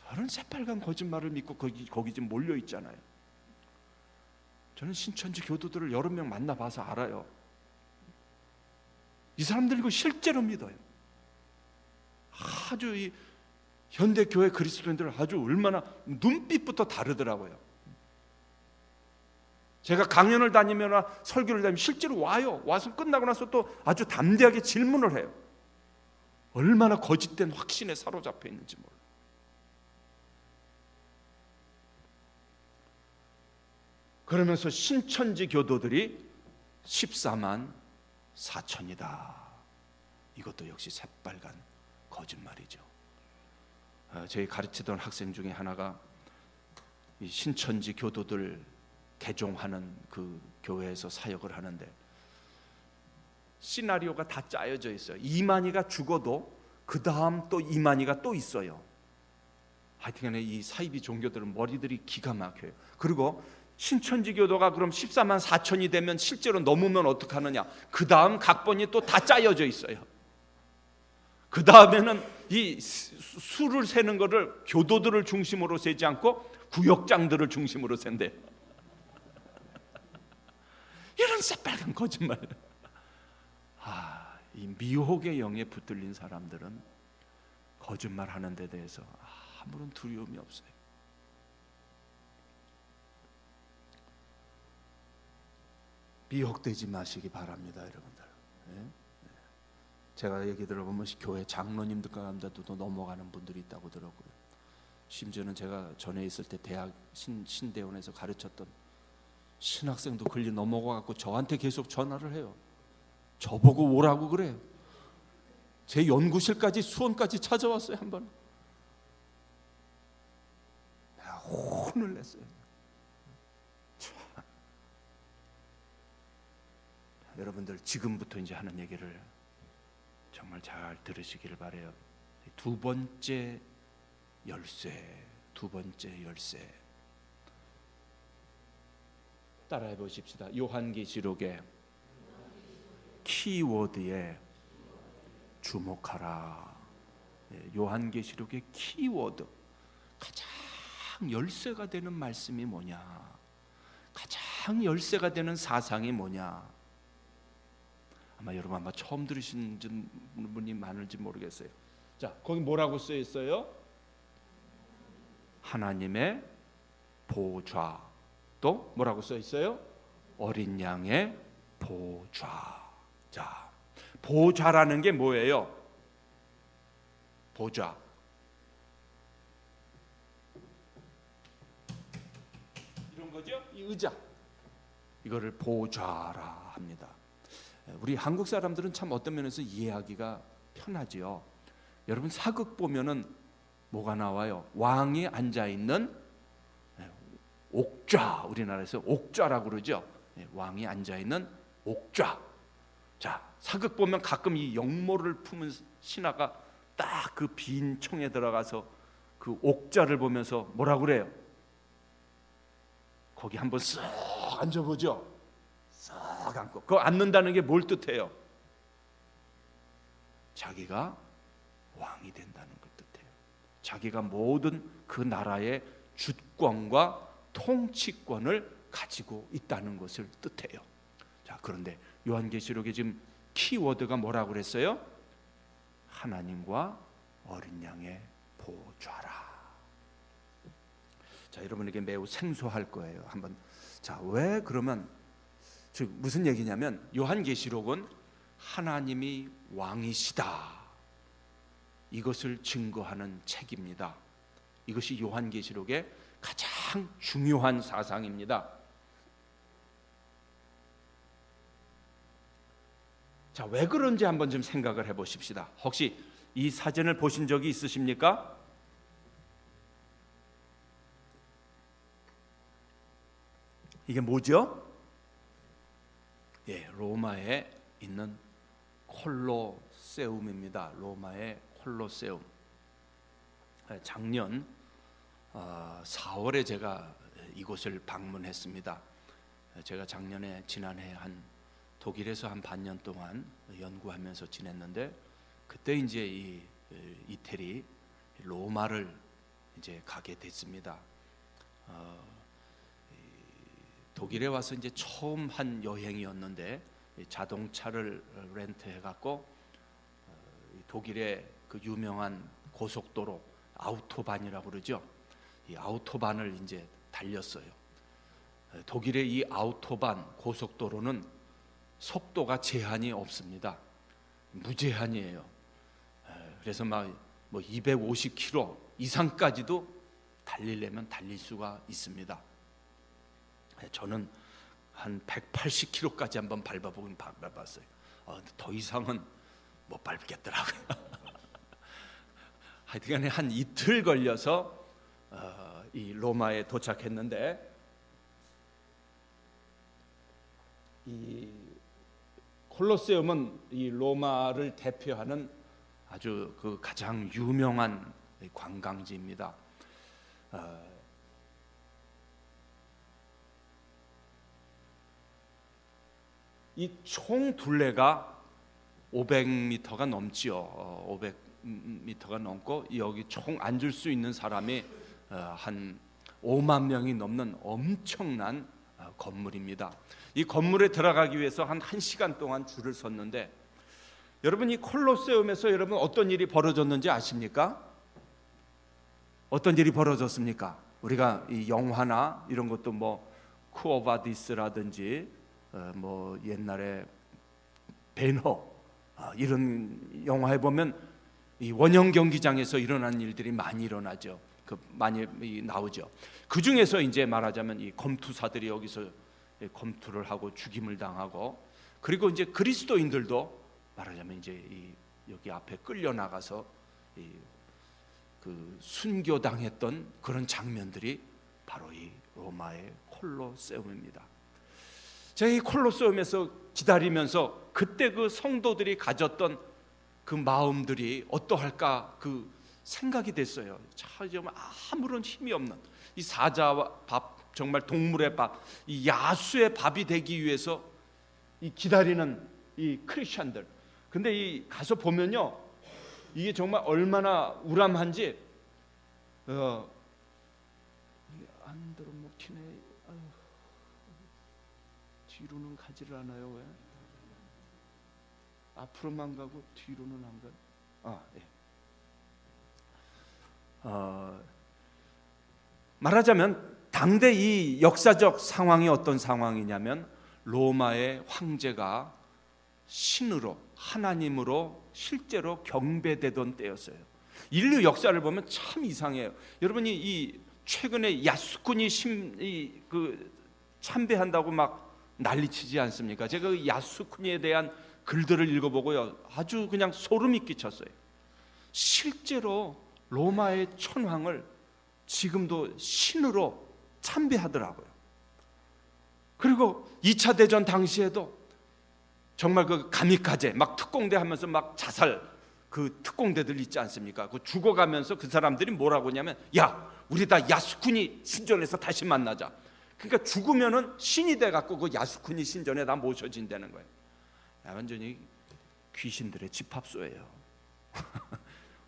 저런 새빨간 거짓말을 믿고 거기 지금 몰려 있잖아요. 저는 신천지 교도들을 여러 명 만나봐서 알아요. 이 사람들 이거 실제로 믿어요. 아주 이 현대 교회 그리스도인들 아주 얼마나 눈빛부터 다르더라고요. 제가 강연을 다니거나 설교를 다니면 실제로 와요. 와서 끝나고 나서 또 아주 담대하게 질문을 해요. 얼마나 거짓된 확신에 사로잡혀 있는지 몰라요. 그러면서 신천지 교도들이 14만 4천이다. 이것도 역시 새빨간 거짓말이죠. 저희 가르치던 학생 중에 하나가 이 신천지 교도들 개종하는 그 교회에서 사역을 하는데 시나리오가 다 짜여져 있어요. 이만희가 죽어도 그 다음 또 이만희가 또 있어요. 하여튼간에 이 사이비 종교들은 머리들이 기가 막혀요. 그리고 신천지 교도가 그럼 14만 4천이 되면 실제로 넘으면 어떡하느냐, 그 다음 각본이 또 다 짜여져 있어요. 그 다음에는 이 수를 세는 거를 교도들을 중심으로 세지 않고 구역장들을 중심으로 센대요. 이런 새빨간 거짓말. 이 미혹의 영에 붙들린 사람들은 거짓말하는 데 대해서 아무런 두려움이 없어요. 미혹되지 마시기 바랍니다, 여러분들. 제가 얘기 들어보면 교회 장로님들 가운데도 넘어가는 분들이 있다고 들었고요. 심지어는 제가 전에 있을 때 대학 신대원에서 가르쳤던 신학생도 걸리 넘어가고 저한테 계속 전화를 해요. 저보고 오라고 그래요. 제 연구실까지 수원까지 찾아왔어요. 한번 내가 혼을 냈어요. 여러분들 지금부터 이제 하는 얘기를 정말 잘 들으시기를 바래요. 두 번째 열쇠, 두 번째 열쇠 따라해 보십시다. 요한계시록의 키워드에 주목하라. 요한계시록의 키워드, 가장 열쇠가 되는 말씀이 뭐냐, 가장 열쇠가 되는 사상이 뭐냐. 아마 여러분 아마 처음 들으신 분이 많을지 모르겠어요. 자, 거기 뭐라고 써 있어요? 하나님의 보좌. 또 뭐라고 써 있어요? 어린 양의 보좌. 자, 보좌라는 게 뭐예요? 보좌. 이런 거죠? 이 의자. 이거를 보좌라 합니다. 우리 한국 사람들은 참 어떤 면에서 이해하기가 편하지요. 여러분 사극 보면은 뭐가 나와요? 왕이 앉아 있는 옥좌. 우리나라에서 옥좌라고 그러죠. 왕이 앉아 있는 옥좌. 자, 사극 보면 가끔 이 역모를 품은 신하가 딱 그 빈 총에 들어가서 그 옥좌를 보면서 뭐라고 그래요? 거기 한번 쓱 앉아보죠. 싹 앉고. 그거 앉는다는 게 뭘 뜻해요? 자기가 왕이 된다는 걸 뜻해요. 자기가 모든 그 나라의 주권과 통치권을 가지고 있다는 것을 뜻해요. 자, 그런데 요한계시록에 지금 키워드가 뭐라고 그랬어요? 하나님과 어린 양의 보좌라. 자, 여러분에게 매우 생소할 거예요. 한번, 자, 왜 그러면, 즉 무슨 얘기냐면 요한계시록은 하나님이 왕이시다, 이것을 증거하는 책입니다. 이것이 요한계시록의 가장 중요한 사상입니다. 자, 왜 그런지 한번 좀 생각을 해보십시다. 혹시 이 사진을 보신 적이 있으십니까? 이게 뭐죠? 예, 로마에 있는 콜로세움입니다. 로마의 콜로세움. 작년 4월에 제가 이곳을 방문했습니다. 제가 작년에 지난해 독일에서 한 반년 동안 연구하면서 지냈는데, 그때 이제 이 이태리 로마를 이제 가게 됐습니다. 독일에 와서 이제 처음 한 여행이었는데, 자동차를 렌트해 갖고 독일의 그 유명한 고속도로 아우토반이라고 그러죠. 이 아우토반을 이제 달렸어요. 독일의 이 아우토반 고속도로는 속도가 제한이 없습니다. 무제한이에요. 그래서 막 뭐 250km 이상까지도 달리려면 달릴 수가 있습니다. 저는 한 180km까지 한번 밟아보긴 밟았어요. 더 이상은 못 밟겠더라고요. 하여튼간에 한 이틀 걸려서 이 로마에 도착했는데, 이 콜로세움은 이 로마를 대표하는 아주 그 가장 유명한 관광지입니다. 이 총 둘레가 500m가 넘지요. 500m가 넘고 여기 총 앉을 수 있는 사람이 한 5만 명이 넘는 엄청난 건물입니다. 이 건물에 들어가기 위해서 한 1시간 동안 줄을 섰는데, 여러분 이 콜로세움에서 여러분 어떤 일이 벌어졌는지 아십니까? 어떤 일이 벌어졌습니까? 우리가 이 영화나 이런 것도 뭐 쿠오바디스라든지 뭐 옛날에 벤허 이런 영화에 보면 이 원형 경기장에서 일어난 일들이 많이 일어나죠. 많이 나오죠. 그 중에서 이제 말하자면 이 검투사들이 여기서 검투를 하고 죽임을 당하고, 그리고 이제 그리스도인들도 말하자면 이제 여기 앞에 끌려 나가서 그 순교당했던 그런 장면들이 바로 이 로마의 콜로세움입니다. 제가 이 콜로세움에서 기다리면서 그때 그 성도들이 가졌던 그 마음들이 어떠할까 그 생각이 됐어요. 정말 아무런 힘이 없는 이 사자와 밥, 정말 동물의 밥, 이 야수의 밥이 되기 위해서 이 기다리는 이 크리스천들. 근데 이 가서 보면요, 이게 정말 얼마나 우람한지 안 들어 먹히네. 뒤로는 가지를 않아요. 왜? 앞으로만 가고 뒤로는 안 가요. 말하자면 당대 이 역사적 상황이 어떤 상황이냐면, 로마의 황제가 신으로, 하나님으로 실제로 경배되던 때였어요. 인류 역사를 보면 참 이상해요. 여러분이 이 최근에 야스쿠니 참배한다고 막 난리치지 않습니까? 제가 그 야스쿠니에 대한 글들을 읽어보고요, 아주 그냥 소름이 끼쳤어요. 실제로 로마의 천황을 지금도 신으로 참배하더라고요. 그리고 2차 대전 당시에도 정말 그 가미카제 막 특공대 하면서 막 자살, 그 특공대들 있지 않습니까? 그 죽어가면서 그 사람들이 뭐라고 하냐면, 야, 우리 다 야스쿠니 신전에서 다시 만나자. 그러니까 죽으면은 신이 돼 갖고 그 야스쿠니 신전에 다 모셔진다는 거예요. 완전히 귀신들의 집합소예요.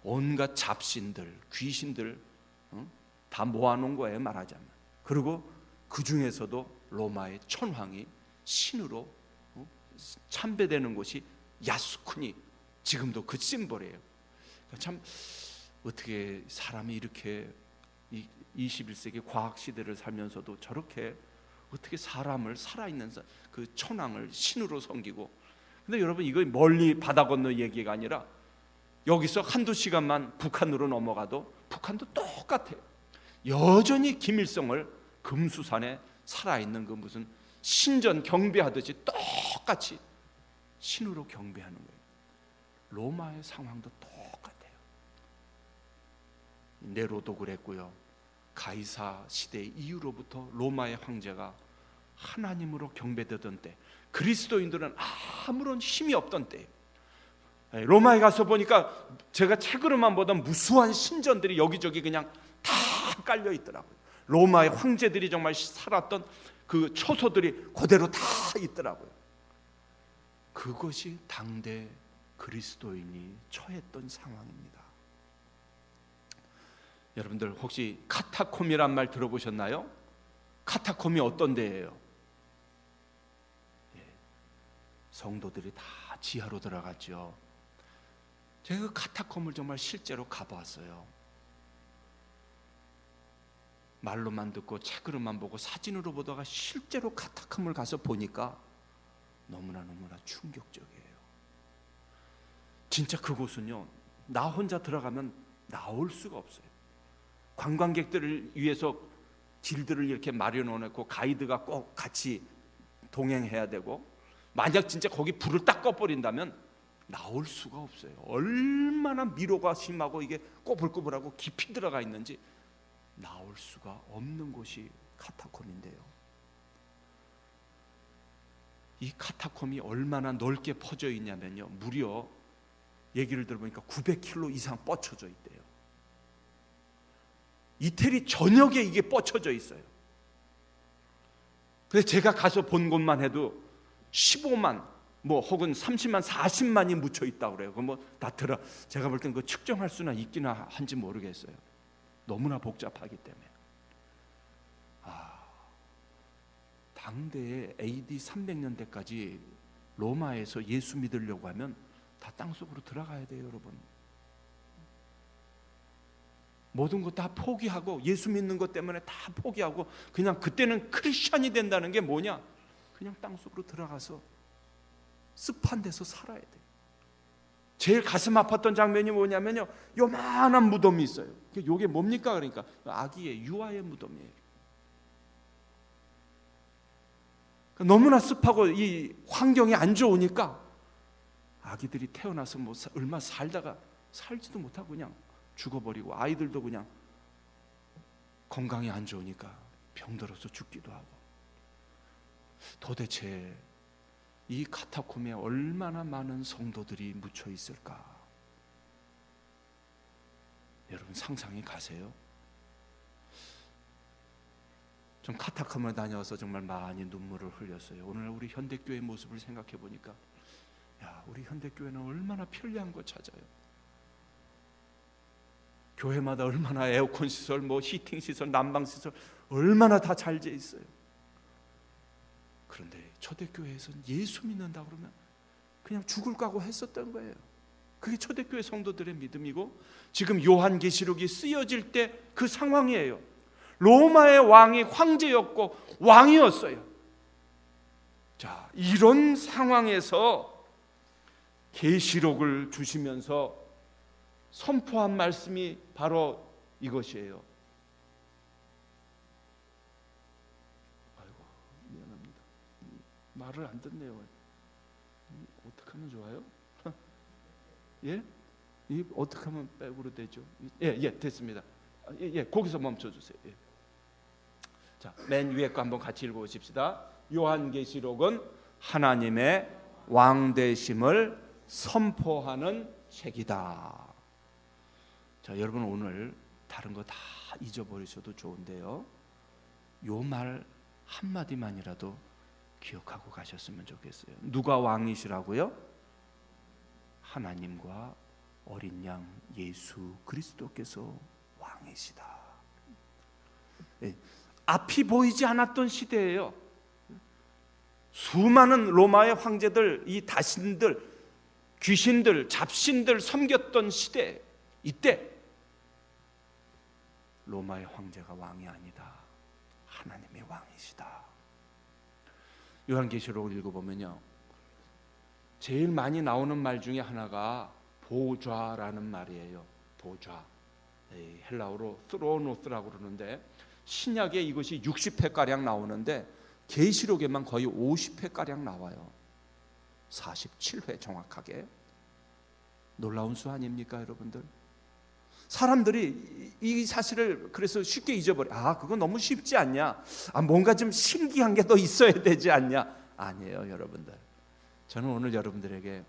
온갖 잡신들, 귀신들 다 모아놓은 거예요, 말하자면. 그리고 그 중에서도 로마의 천황이 신으로 참배되는 곳이 야스쿠니, 지금도 그 심벌이에요. 참 어떻게 사람이 이렇게 21세기 과학 시대를 살면서도 저렇게 어떻게 사람을, 살아있는 그 천황을 신으로 섬기고. 근데 여러분, 이거 멀리 바다 건너 얘기가 아니라 여기서 한두 시간만 북한으로 넘어가도 북한도 똑같아요. 여전히 김일성을 금수산에 살아있는 그 무슨 신전 경배하듯이 똑같이 신으로 경배하는 거예요. 로마의 상황도 똑같아요. 네로도 그랬고요. 가이사 시대 이후로부터 로마의 황제가 하나님으로 경배되던 때, 그리스도인들은 아무런 힘이 없던 때예요. 로마에 가서 보니까 제가 책으로만 보던 무수한 신전들이 여기저기 그냥 다 깔려 있더라고요. 로마의 황제들이 정말 살았던 그 초소들이 그대로 다 있더라고요. 그것이 당대 그리스도인이 처했던 상황입니다. 여러분들 혹시 카타콤이란 말 들어보셨나요? 카타콤이 어떤 데예요? 성도들이 다 지하로 들어갔죠. 제가 그 카타콤을 정말 실제로 가보았어요. 말로만 듣고 책으로만 보고 사진으로 보다가 실제로 카타콤을 가서 보니까 너무나 충격적이에요. 진짜 그곳은요, 나 혼자 들어가면 나올 수가 없어요. 관광객들을 위해서 길들을 이렇게 마련해 놓고 가이드가 꼭 같이 동행해야 되고, 만약 진짜 거기 불을 딱 꺼버린다면 나올 수가 없어요. 얼마나 미로가 심하고 이게 꼬불꼬불하고 깊이 들어가 있는지 나올 수가 없는 곳이 카타콤인데요. 이 카타콤이 얼마나 넓게 퍼져 있냐면요, 무려 얘기를 들어보니까 900km 이상 뻗쳐져 있대요. 이태리 전역에 이게 뻗쳐져 있어요. 그래서 제가 가서 본 곳만 해도 15만 뭐 혹은 30만 40만이 묻혀 있다고 그래요. 그 뭐 다 들어, 제가 볼 땐 그 측정할 수나 있기나 한지 모르겠어요. 너무나 복잡하기 때문에. 당대에 AD 300년대까지 로마에서 예수 믿으려고 하면 다 땅속으로 들어가야 돼요, 여러분. 모든 거 다 포기하고, 예수 믿는 것 때문에 다 포기하고, 그냥 그때는 크리스찬이 된다는 게 뭐냐? 그냥 땅속으로 들어가서 습한 데서 살아야 돼요. 제일 가슴 아팠던 장면이 뭐냐면요, 요만한 무덤이 있어요. 이게 뭡니까? 그러니까 아기의 유아의 무덤이에요. 너무나 습하고 이 환경이 안 좋으니까 아기들이 태어나서 뭐 얼마 살다가 살지도 못하고 그냥 죽어버리고, 아이들도 그냥 건강이 안 좋으니까 병들어서 죽기도 하고. 도대체 이 카타콤에 얼마나 많은 성도들이 묻혀 있을까? 여러분 상상이 가세요? 좀 카타콤을 다녀와서 정말 많이 눈물을 흘렸어요. 오늘 우리 현대교회 모습을 생각해 보니까, 야, 우리 현대교회는 얼마나 편리한 거 찾아요. 교회마다 얼마나 에어컨 시설, 뭐 히팅 시설, 난방 시설 얼마나 다 잘 돼 있어요. 그런데 초대교회에서는 예수 믿는다 그러면 그냥 죽을 각오 했었던 거예요. 그게 초대교회 성도들의 믿음이고, 지금 요한계시록이 쓰여질 때 그 상황이에요. 로마의 왕이 황제였고 왕이었어요. 자, 이런 상황에서 계시록을 주시면서 선포한 말씀이 바로 이것이에요. 아이고, 미안합니다. 말을 안 듣네요. 어떻게 하면 좋아요? 예? 이 어떻게 하면 백으로 되죠? 예, 됐습니다. 예, 거기서 멈춰 주세요. 예. 자, 맨 위에 거 한번 같이 읽어보십시다. 요한계시록은 하나님의 왕되심을 선포하는 책이다. 자, 여러분 오늘 다른 거 다 잊어버리셔도 좋은데요, 요 말 한마디만이라도 기억하고 가셨으면 좋겠어요. 누가 왕이시라고요? 하나님과 어린 양 예수 그리스도께서 왕이시다. 예, 앞이 보이지 않았던 시대예요. 수많은 로마의 황제들, 이 다신들, 귀신들, 잡신들 섬겼던 시대. 이때 로마의 황제가 왕이 아니다, 하나님의 왕이시다. 요한계시록을 읽어보면요, 제일 많이 나오는 말 중에 하나가 보좌라는 말이에요. 보좌, 헬라어로 스로노스라고 그러는데, 신약에 이것이 60회가량 나오는데 계시록에만 거의 50회가량 나와요. 47회 정확하게. 놀라운 수 아닙니까, 여러분들? 사람들이 이 사실을 그래서 쉽게 잊어버려. 그거 너무 쉽지 않냐? 뭔가 좀 신기한 게 더 있어야 되지 않냐? 아니에요, 여러분들. 저는 오늘 여러분들에게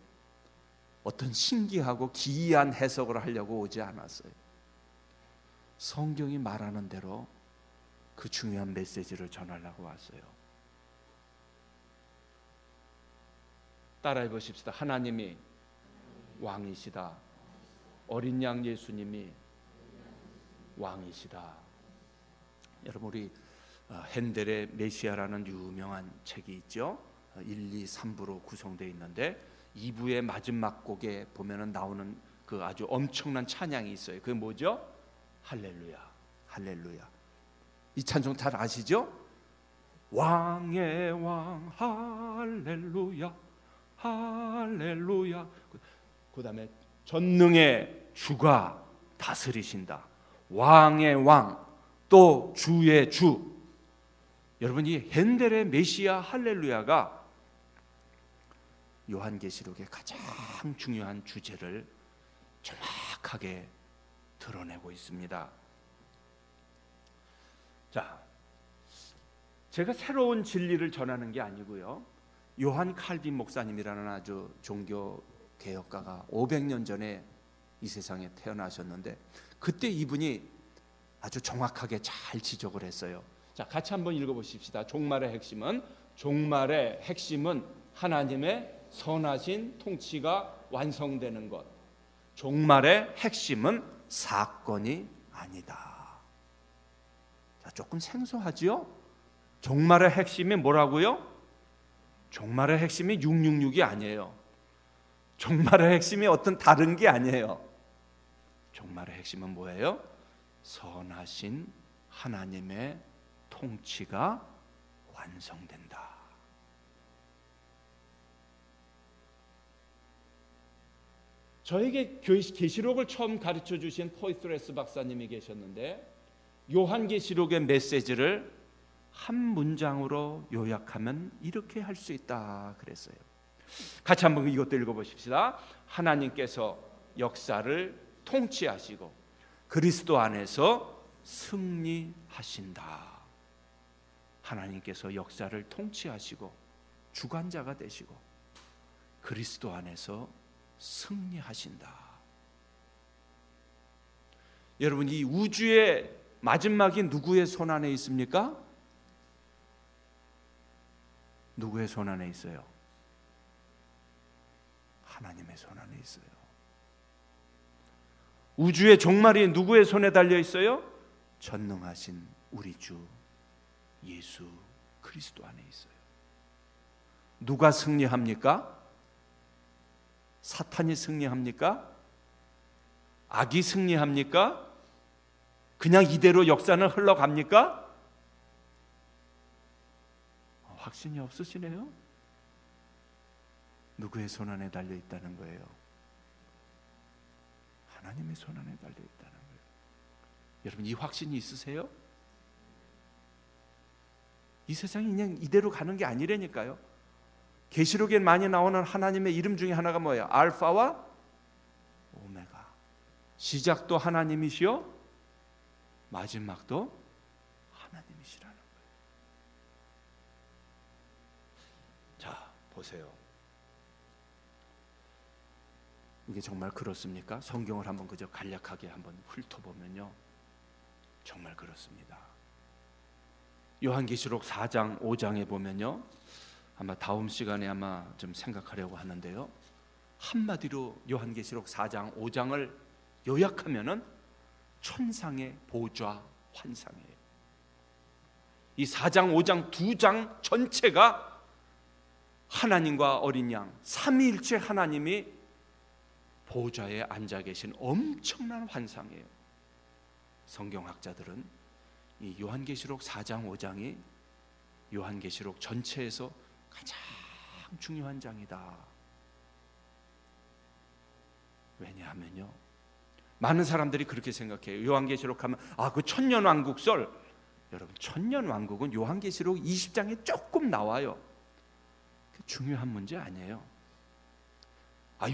어떤 신기하고 기이한 해석을 하려고 오지 않았어요. 성경이 말하는 대로 그 중요한 메시지를 전하려고 왔어요. 따라해 보십시다. 하나님이 왕이시다. 어린 양 예수님이 왕이시다. 여러분, 우리 핸델의 메시아라는 유명한 책이 있죠. 1, 2, 3부로 구성되어 있는데 2부의 마지막 곡에 보면은 나오는 그 아주 엄청난 찬양이 있어요. 그게 뭐죠? 할렐루야, 할렐루야. 이 찬송 잘 아시죠? 왕의 왕 할렐루야, 할렐루야. 그 다음에 전능의 주가 다스리신다. 왕의 왕, 또 주의 주. 여러분, 이 핸델의 메시아 할렐루야가 요한계시록의 가장 중요한 주제를 정확하게 드러내고 있습니다. 자, 제가 새로운 진리를 전하는 게 아니고요, 요한 칼빈 목사님이라는 아주 종교 개혁가가 500년 전에 이 세상에 태어나셨는데, 그때 이분이 아주 정확하게 잘 지적을 했어요. 자, 같이 한번 읽어보십시다. 종말의 핵심은 하나님의 선하신 통치가 완성되는 것. 종말의 핵심은 사건이 아니다. 자, 조금 생소하지요? 종말의 핵심이 뭐라고요? 종말의 핵심이 666이 아니에요. 종말의 핵심이 어떤 다른 게 아니에요. 종말의 핵심은 뭐예요? 선하신 하나님의 통치가 완성된다. 저에게 계시록을 처음 가르쳐 주신 포이트레스 박사님이 계셨는데, 요한계시록의 메시지를 한 문장으로 요약하면 이렇게 할 수 있다 그랬어요. 같이 한번 이것도 읽어보십시다. 하나님께서 역사를 통치하시고 그리스도 안에서 승리하신다. 하나님께서 역사를 통치하시고 주관자가 되시고 그리스도 안에서 승리하신다. 여러분, 이 우주의 마지막이 누구의 손 안에 있습니까? 누구의 손 안에 있어요? 하나님의 손 안에 있어요. 우주의 종말이 누구의 손에 달려 있어요? 전능하신 우리 주 예수 그리스도 안에 있어요. 누가 승리합니까? 사탄이 승리합니까? 악이 승리합니까? 그냥 이대로 역사는 흘러갑니까? 확신이 없으시네요. 누구의 손 안에 달려 있다는 거예요? 하나님의 손 안에 달려 있다는 거예요. 여러분, 이 확신이 있으세요? 이 세상이 그냥 이대로 가는 게 아니라니까요. 계시록에 많이 나오는 하나님의 이름 중에 하나가 뭐예요? 알파와 오메가. 시작도 하나님이시요 마지막도 하나님이시라는 거예요. 자, 보세요. 이게 정말 그렇습니까? 성경을 한번 그저 간략하게 한번 훑어보면요, 정말 그렇습니다. 요한계시록 4장 5장에 보면요, 아마 다음 시간에 아마 좀 생각하려고 하는데요, 한마디로 요한계시록 4장 5장을 요약하면은 천상의 보좌 환상이에요. 이 4장 5장 두 장 전체가 하나님과 어린 양 삼위일체 하나님이 보좌에 앉아 계신 엄청난 환상이에요. 성경학자들은 이 요한계시록 4장 5장이 요한계시록 전체에서 가장 중요한 장이다. 왜냐하면요, 많은 사람들이 그렇게 생각해요. 요한계시록 하면 그 천년왕국설. 여러분, 천년왕국은 요한계시록 20장에 조금 나와요. 중요한 문제 아니에요.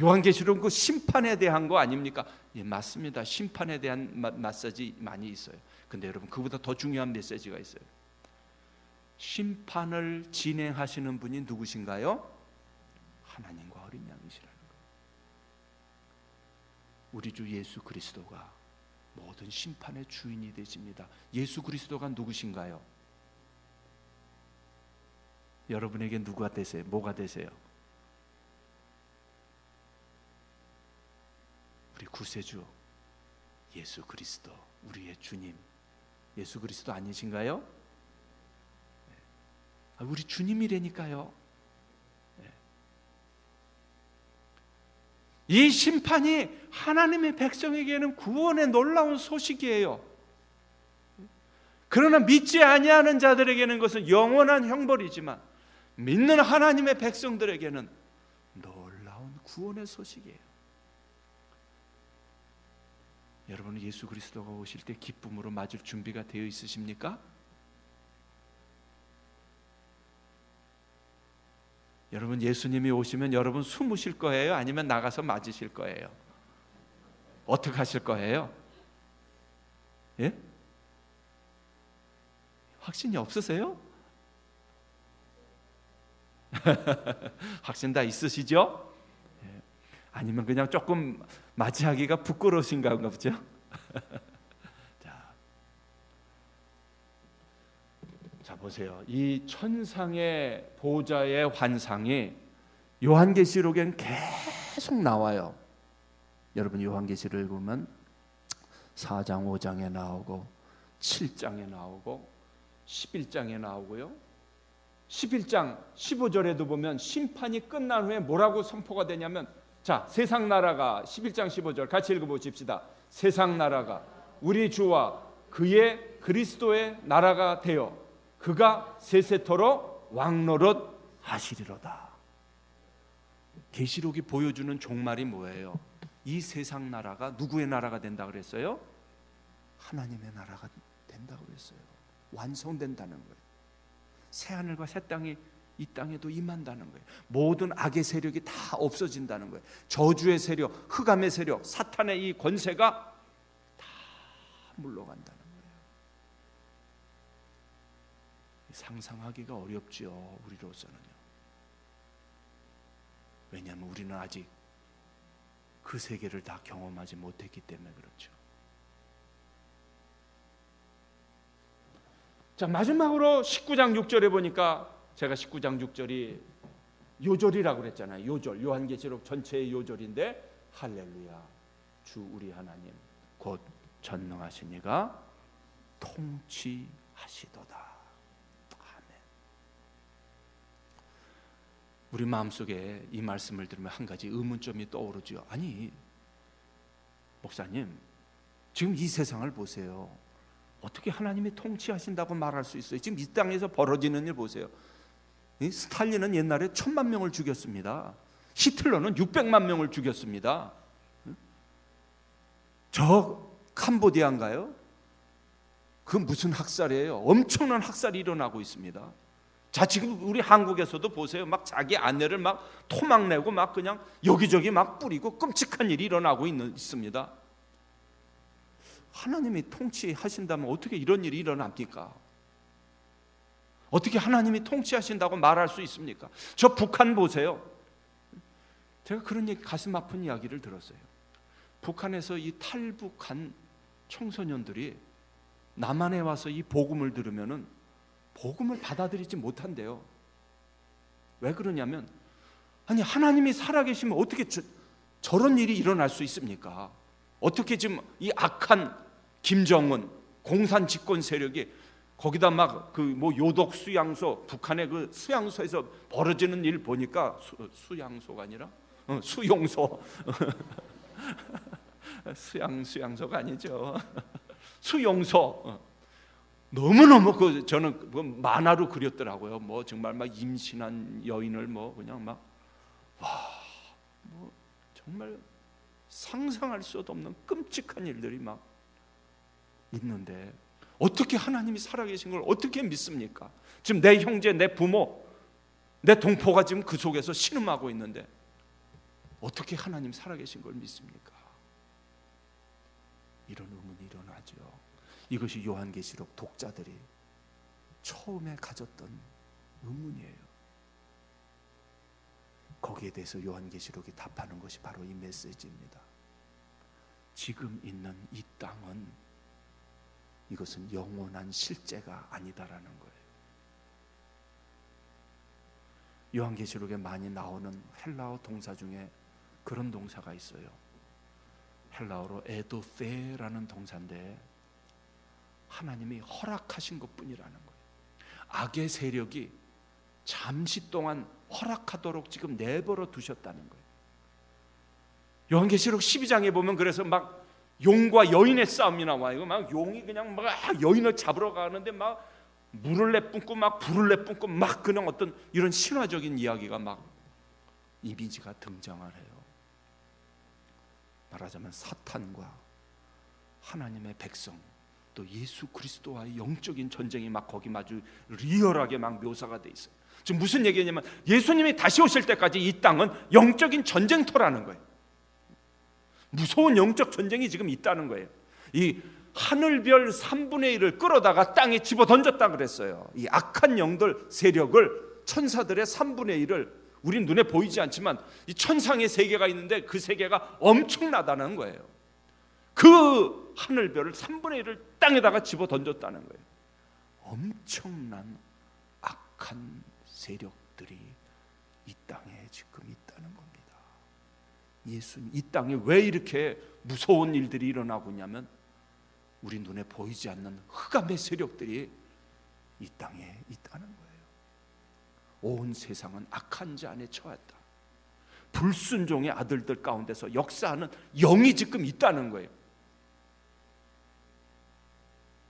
요한계시록은 그 심판에 대한 거 아닙니까? 예, 맞습니다. 심판에 대한 메시지 많이 있어요. 근데 여러분, 그보다 더 중요한 메시지가 있어요. 심판을 진행하시는 분이 누구신가요? 하나님과 어린 양이시라는 거예요. 우리 주 예수 그리스도가 모든 심판의 주인이 되십니다. 예수 그리스도가 누구신가요? 여러분에게 누가 되세요? 뭐가 되세요? 우리 구세주 예수 그리스도, 우리의 주님 예수 그리스도 아니신가요? 우리 주님이라니까요. 이 심판이 하나님의 백성에게는 구원의 놀라운 소식이에요. 그러나 믿지 아니하는 자들에게는 그것은 영원한 형벌이지만, 믿는 하나님의 백성들에게는 놀라운 구원의 소식이에요. 여러분은 예수 그리스도가 오실 때 기쁨으로 맞을 준비가 되어 있으십니까? 여러분 예수님이 오시면 여러분 숨으실 거예요? 아니면 나가서 맞으실 거예요? 어떻게 하실 거예요? 예? 확신이 없으세요? 확신 다 있으시죠? 예. 아니면 그냥 조금 맞이하기가 부끄러우신가 보죠? 자 보세요. 이 천상의 보좌의 환상이 요한계시록엔 계속 나와요. 여러분 요한계시록을 보면 4장 5장에 나오고 7장에 나오고 11장에 나오고요. 11장 15절에도 보면 심판이 끝난 후에 뭐라고 선포가 되냐면, 자 세상 나라가 11장 15절 같이 읽어보십시다. 세상 나라가 우리 주와 그의 그리스도의 나라가 되어 그가 세세토록 왕노릇 하시리로다. 계시록이 보여주는 종말이 뭐예요? 이 세상 나라가 누구의 나라가 된다 그랬어요? 하나님의 나라가 된다고 그랬어요. 완성된다는 거예요. 새하늘과 새 땅이 이 땅에도 임한다는 거예요. 모든 악의 세력이 다 없어진다는 거예요. 저주의 세력, 흑암의 세력, 사탄의 이 권세가 다 물러간다는 거예요. 상상하기가 어렵죠, 우리로서는요. 왜냐하면 우리는 아직 그 세계를 다 경험하지 못했기 때문에 그렇죠. 자 마지막으로 19장 6절에 보니까, 제가 19장 6절이 요절이라고 그랬잖아요. 요절, 요한계시록 전체의 요절인데, 할렐루야 주 우리 하나님 곧 전능하신 이가 통치하시도다. 우리 마음속에 이 말씀을 들으면 한 가지 의문점이 떠오르죠. 아니 목사님, 지금 이 세상을 보세요. 어떻게 하나님이 통치하신다고 말할 수 있어요? 지금 이 땅에서 벌어지는 일 보세요. 스탈린은 옛날에 1000만 명을 죽였습니다. 히틀러는 600만 명을 죽였습니다. 저 캄보디아인가요? 그 무슨 학살이에요? 엄청난 학살이 일어나고 있습니다. 자 지금 우리 한국에서도 보세요. 막 자기 아내를 막 토막내고 막 그냥 여기저기 막 뿌리고 끔찍한 일이 일어나고 있습니다. 하나님이 통치하신다면 어떻게 이런 일이 일어납니까? 어떻게 하나님이 통치하신다고 말할 수 있습니까? 저 북한 보세요. 제가 그런 얘기, 가슴 아픈 이야기를 들었어요. 북한에서 이 탈북한 청소년들이 남한에 와서 이 복음을 들으면은 복음을 받아들이지 못한대요. 왜 그러냐면, 아니 하나님이 살아계시면 어떻게 저런 일이 일어날 수 있습니까? 어떻게 지금 이 악한 김정은 공산 집권 세력이 거기다 막 그 뭐 요독 수양소, 북한의 그 수양소에서 벌어지는 일 보니까 수양소가 아니라 수용소 수양소가 아니죠. 수용소. 너무너무 저는 만화로 그렸더라고요. 뭐 정말 막 임신한 여인을 뭐 그냥 막 뭐 정말 상상할 수도 없는 끔찍한 일들이 막 있는데, 어떻게 하나님이 살아계신 걸 어떻게 믿습니까? 지금 내 형제, 내 부모, 내 동포가 지금 그 속에서 신음하고 있는데 어떻게 하나님 살아계신 걸 믿습니까? 이런 의문이 일어나죠. 이것이 요한계시록 독자들이 처음에 가졌던 의문이에요. 거기에 대해서 요한계시록이 답하는 것이 바로 이 메시지입니다. 지금 있는 이 땅은, 이것은 영원한 실제가 아니다라는 거예요. 요한계시록에 많이 나오는 헬라어 동사 중에 그런 동사가 있어요. 헬라어로 에도페라는 동사인데 하나님이 허락하신 것뿐이라는 거예요. 악의 세력이 잠시 동안 허락하도록 지금 내버려 두셨다는 거예요. 요한계시록 12장에 보면 그래서 막 용과 여인의 싸움이 나와요. 막 용이 그냥 막 여인을 잡으러 가는데 막 물을 내뿜고 막 불을 내뿜고 막 그냥 어떤 이런 신화적인 이야기가 막 이미지가 등장을 해요. 말하자면 사탄과 하나님의 백성, 또 예수 그리스도와의 영적인 전쟁이 막 거기 마주 리얼하게 막 묘사가 돼 있어요. 지금 무슨 얘기냐면 예수님이 다시 오실 때까지 이 땅은 영적인 전쟁터라는 거예요. 무서운 영적 전쟁이 지금 있다는 거예요. 이 하늘별 3분의 1을 끌어다가 땅에 집어 던졌다 그랬어요. 이 악한 영들 세력을, 천사들의 3분의 1을 우린 눈에 보이지 않지만 이 천상의 세계가 있는데 그 세계가 엄청나다는 거예요. 그 하늘별을 3분의 1을 땅에다가 집어 던졌다는 거예요. 엄청난 악한 세력들이 이 땅에 지금 있다는 겁니다. 예수님, 이 땅에 왜 이렇게 무서운 일들이 일어나고 있냐면 우리 눈에 보이지 않는 흑암의 세력들이 이 땅에 있다는 거예요. 온 세상은 악한 자 안에 처했다. 불순종의 아들들 가운데서 역사하는 영이 지금 있다는 거예요.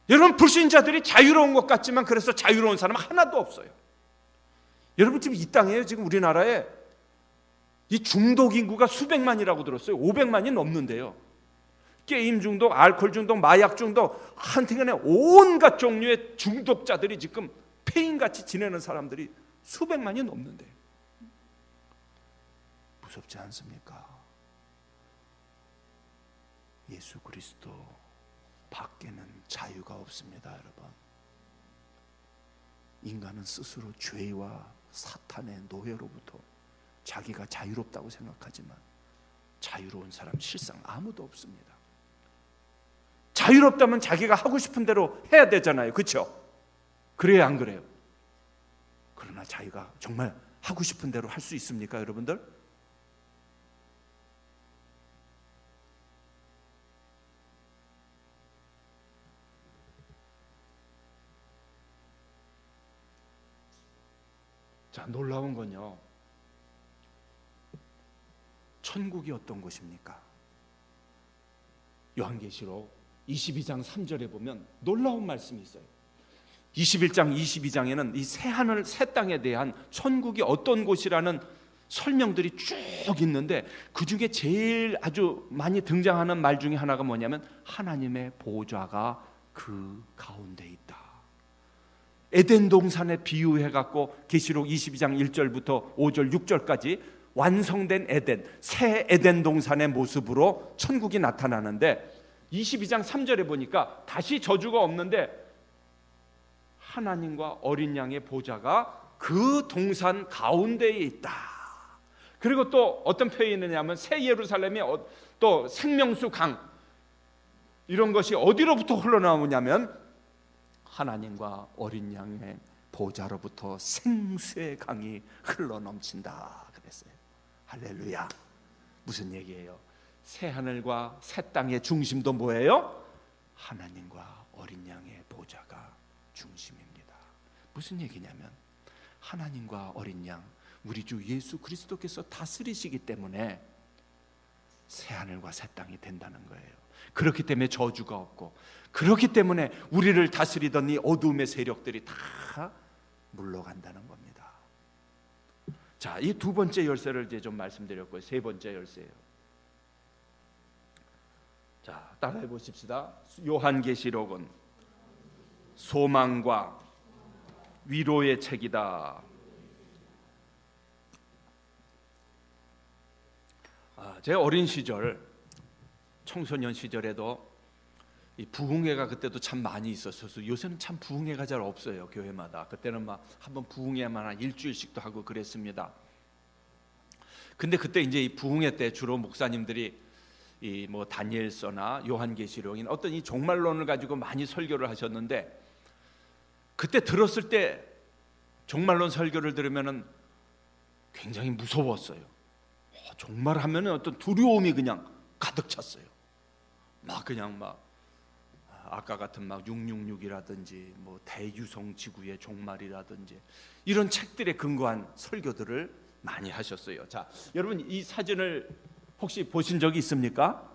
여러분, 불신자들이 자유로운 것 같지만 그래서 자유로운 사람 하나도 없어요. 여러분, 지금 이 땅에, 지금 우리나라에 이 중독 인구가 수백만이라고 들었어요. 500만이 넘는데요. 게임 중독, 알코올 중독, 마약 중독, 한편에 온갖 종류의 중독자들이 지금 폐인같이 지내는 사람들이 수백만이 넘는데 무섭지 않습니까? 예수 그리스도 밖에는 자유가 없습니다, 여러분. 인간은 스스로 죄와 사탄의 노예로부터 자기가 자유롭다고 생각하지만 자유로운 사람 실상 아무도 없습니다. 자유롭다면 자기가 하고 싶은 대로 해야 되잖아요, 그렇죠? 그래야 안 그래요? 그러나 자기가 정말 하고 싶은 대로 할 수 있습니까, 여러분들? 자, 놀라운 건요, 천국이 어떤 곳입니까? 요한계시록 22장 3절에 보면 놀라운 말씀이 있어요. 21장 22장에는 이 새하늘 새 땅에 대한 천국이 어떤 곳이라는 설명들이 쭉 있는데 그 중에 제일 아주 많이 등장하는 말 중에 하나가 뭐냐면 하나님의 보좌가 그 가운데 있다. 에덴 동산에 비유해 갖고 계시록 22장 1절부터 5절 6절까지 완성된 에덴, 새 에덴 동산의 모습으로 천국이 나타나는데 22장 3절에 보니까 다시 저주가 없는데 하나님과 어린 양의 보좌가 그 동산 가운데에 있다. 그리고 또 어떤 표현이 있느냐면 새 예루살렘이 또 생명수 강, 이런 것이 어디로부터 흘러나오냐면 하나님과 어린 양의 보좌로부터 생수의 강이 흘러넘친다 그랬어요. 할렐루야. 무슨 얘기예요? 새 하늘과 새 땅의 중심도 뭐예요? 하나님과 어린 양의 보좌가 중심입니다. 무슨 얘기냐면 하나님과 어린 양, 우리 주 예수 그리스도께서 다스리시기 때문에 새 하늘과 새 땅이 된다는 거예요. 그렇기 때문에 저주가 없고, 그렇기 때문에 우리를 다스리던 이 어둠의 세력들이 다 물러간다는 겁니다. 자, 이 두 번째 열쇠를 이제 좀 말씀드렸고요. 세 번째 열쇠예요. 자, 따라해 보십시다. 요한계시록은 소망과 위로의 책이다. 제 어린 시절, 청소년 시절에도 이 부흥회가 그때도 참 많이 있었어서, 요새는 참 부흥회가 잘 없어요, 교회마다. 그때는 막 한번 부흥회만 한 일주일씩도 하고 그랬습니다. 근데 그때 이제 이 부흥회 때 주로 목사님들이 이 뭐 다니엘서나 요한계시록인 어떤 이 종말론을 가지고 많이 설교를 하셨는데, 그때 들었을 때 종말론 설교를 들으면은 굉장히 무서웠어요. 종말하면은 어떤 두려움이 그냥 가득 찼어요. 막 그냥 막 아까 같은 막 666이라든지 뭐 대유성 지구의 종말이라든지 이런 책들에 근거한 설교들을 많이 하셨어요. 자, 여러분 이 사진을 혹시 보신 적이 있습니까?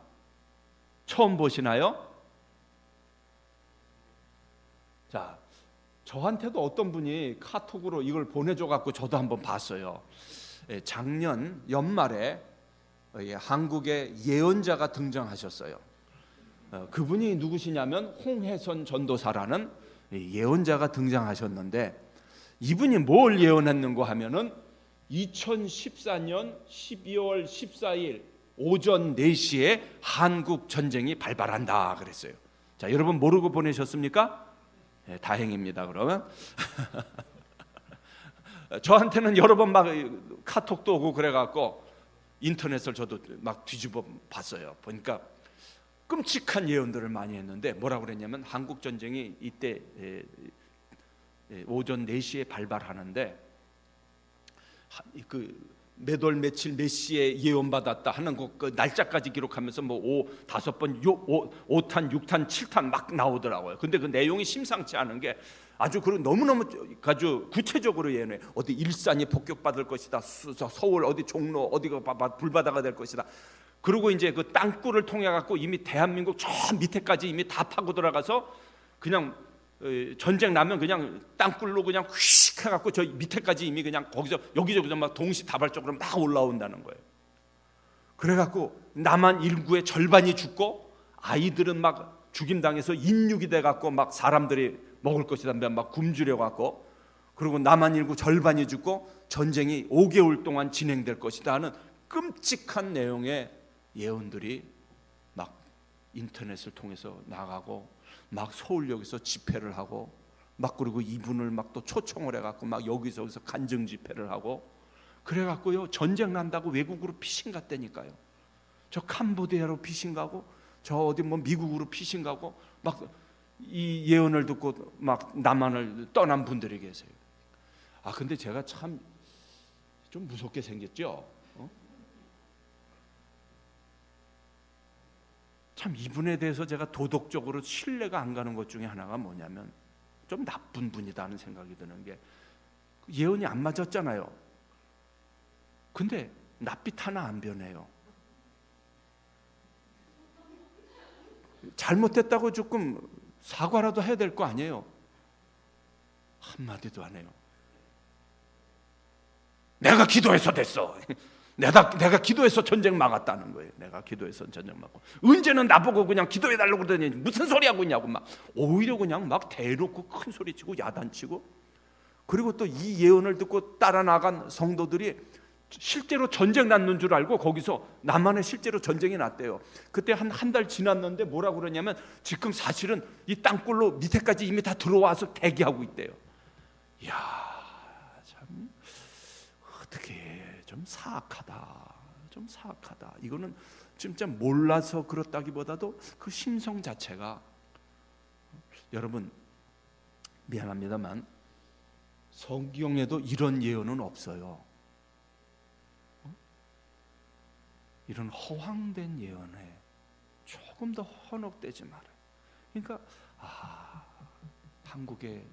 처음 보시나요? 자, 저한테도 어떤 분이 카톡으로 이걸 보내줘 갖고 저도 한번 봤어요. 작년 연말에 한국의 예언자가 등장하셨어요. 그분이 누구시냐면 홍해선 전도사라는 예언자가 등장하셨는데, 이분이 뭘 예언했는가 하면은 2014년 12월 14일 오전 4시에 한국 전쟁이 발발한다 그랬어요. 자, 여러분 모르고 보내셨습니까? 네, 다행입니다. 그러면 저한테는 여러 번 막 카톡도 오고 그래갖고 인터넷을 저도 막 뒤집어 봤어요. 보니까 끔찍한 예언들을 많이 했는데, 뭐라고 그랬냐면 한국 전쟁이 이때 오전 4시에 발발하는데 그 몇 월 며칠 몇 시에 예언받았다 하는 그 날짜까지 기록하면서 뭐 5번 5탄 6탄 7탄 막 나오더라고요. 근데 그 내용이 심상치 않은 게 아주 너무너무 아주 구체적으로 예언해. 어디 일산이 폭격받을 것이다, 서울 어디 종로 어디가 불바다가 될 것이다. 그리고 이제 그 땅굴을 통해 갖고 이미 대한민국 저 밑에까지 이미 다 파고 들어가서 그냥 전쟁 나면 그냥 땅굴로 그냥 휙 해갖고 저 밑에까지 이미 그냥 거기서 여기저기서 막 동시다발적으로 막 올라온다는 거예요. 그래갖고 남한 인구의 절반이 죽고 아이들은 막 죽임당해서 인육이 돼갖고 막 사람들이 먹을 것이다 막 굶주려 갖고, 그리고 남한 인구 절반이 죽고 전쟁이 5개월 동안 진행될 것이다 하는 끔찍한 내용의 예언들이 막 인터넷을 통해서 나가고, 막 서울역에서 집회를 하고, 막 그리고 이분을 막 또 초청을 해갖고 막 여기서 간증 집회를 하고, 그래갖고요 전쟁 난다고 외국으로 피신 갔다니까요. 저 캄보디아로 피신 가고, 저 어디 뭐 미국으로 피신 가고, 막 이 예언을 듣고 막 남한을 떠난 분들이 계세요. 아, 근데 제가 참 좀 무섭게 생겼죠. 참 이분에 대해서 제가 도덕적으로 신뢰가 안 가는 것 중에 하나가 뭐냐면 좀 나쁜 분이다 하는 생각이 드는 게, 예언이 안 맞았잖아요. 근데 낯빛 하나 안 변해요. 잘못됐다고 조금 사과라도 해야 될 거 아니에요. 한마디도 안 해요. 내가 기도해서 됐어. 내가 기도해서 전쟁 막았다는 거예요. 내가 기도해서 전쟁 막고, 언제는 나보고 그냥 기도해달라고 그러더니 무슨 소리 하고 있냐고 막 오히려 그냥 막 대놓고 큰 소리 치고 야단치고, 그리고 또 이 예언을 듣고 따라 나간 성도들이 실제로 전쟁 났는 줄 알고 거기서 남한에 실제로 전쟁이 났대요. 그때 한 달 지났는데 뭐라고 그러냐면 지금 사실은 이 땅굴로 밑에까지 이미 다 들어와서 대기하고 있대요. 이야, 참 어떻게 좀 사악하다. 이거는 진짜 몰라서 그렇다기보다도 그 심성 자체가, 여러분 미안합니다만 성경에도 이런 예언은 없어요. 이런 허황된 예언에 조금 더 헌혹되지 말아요. 그러니까 한국의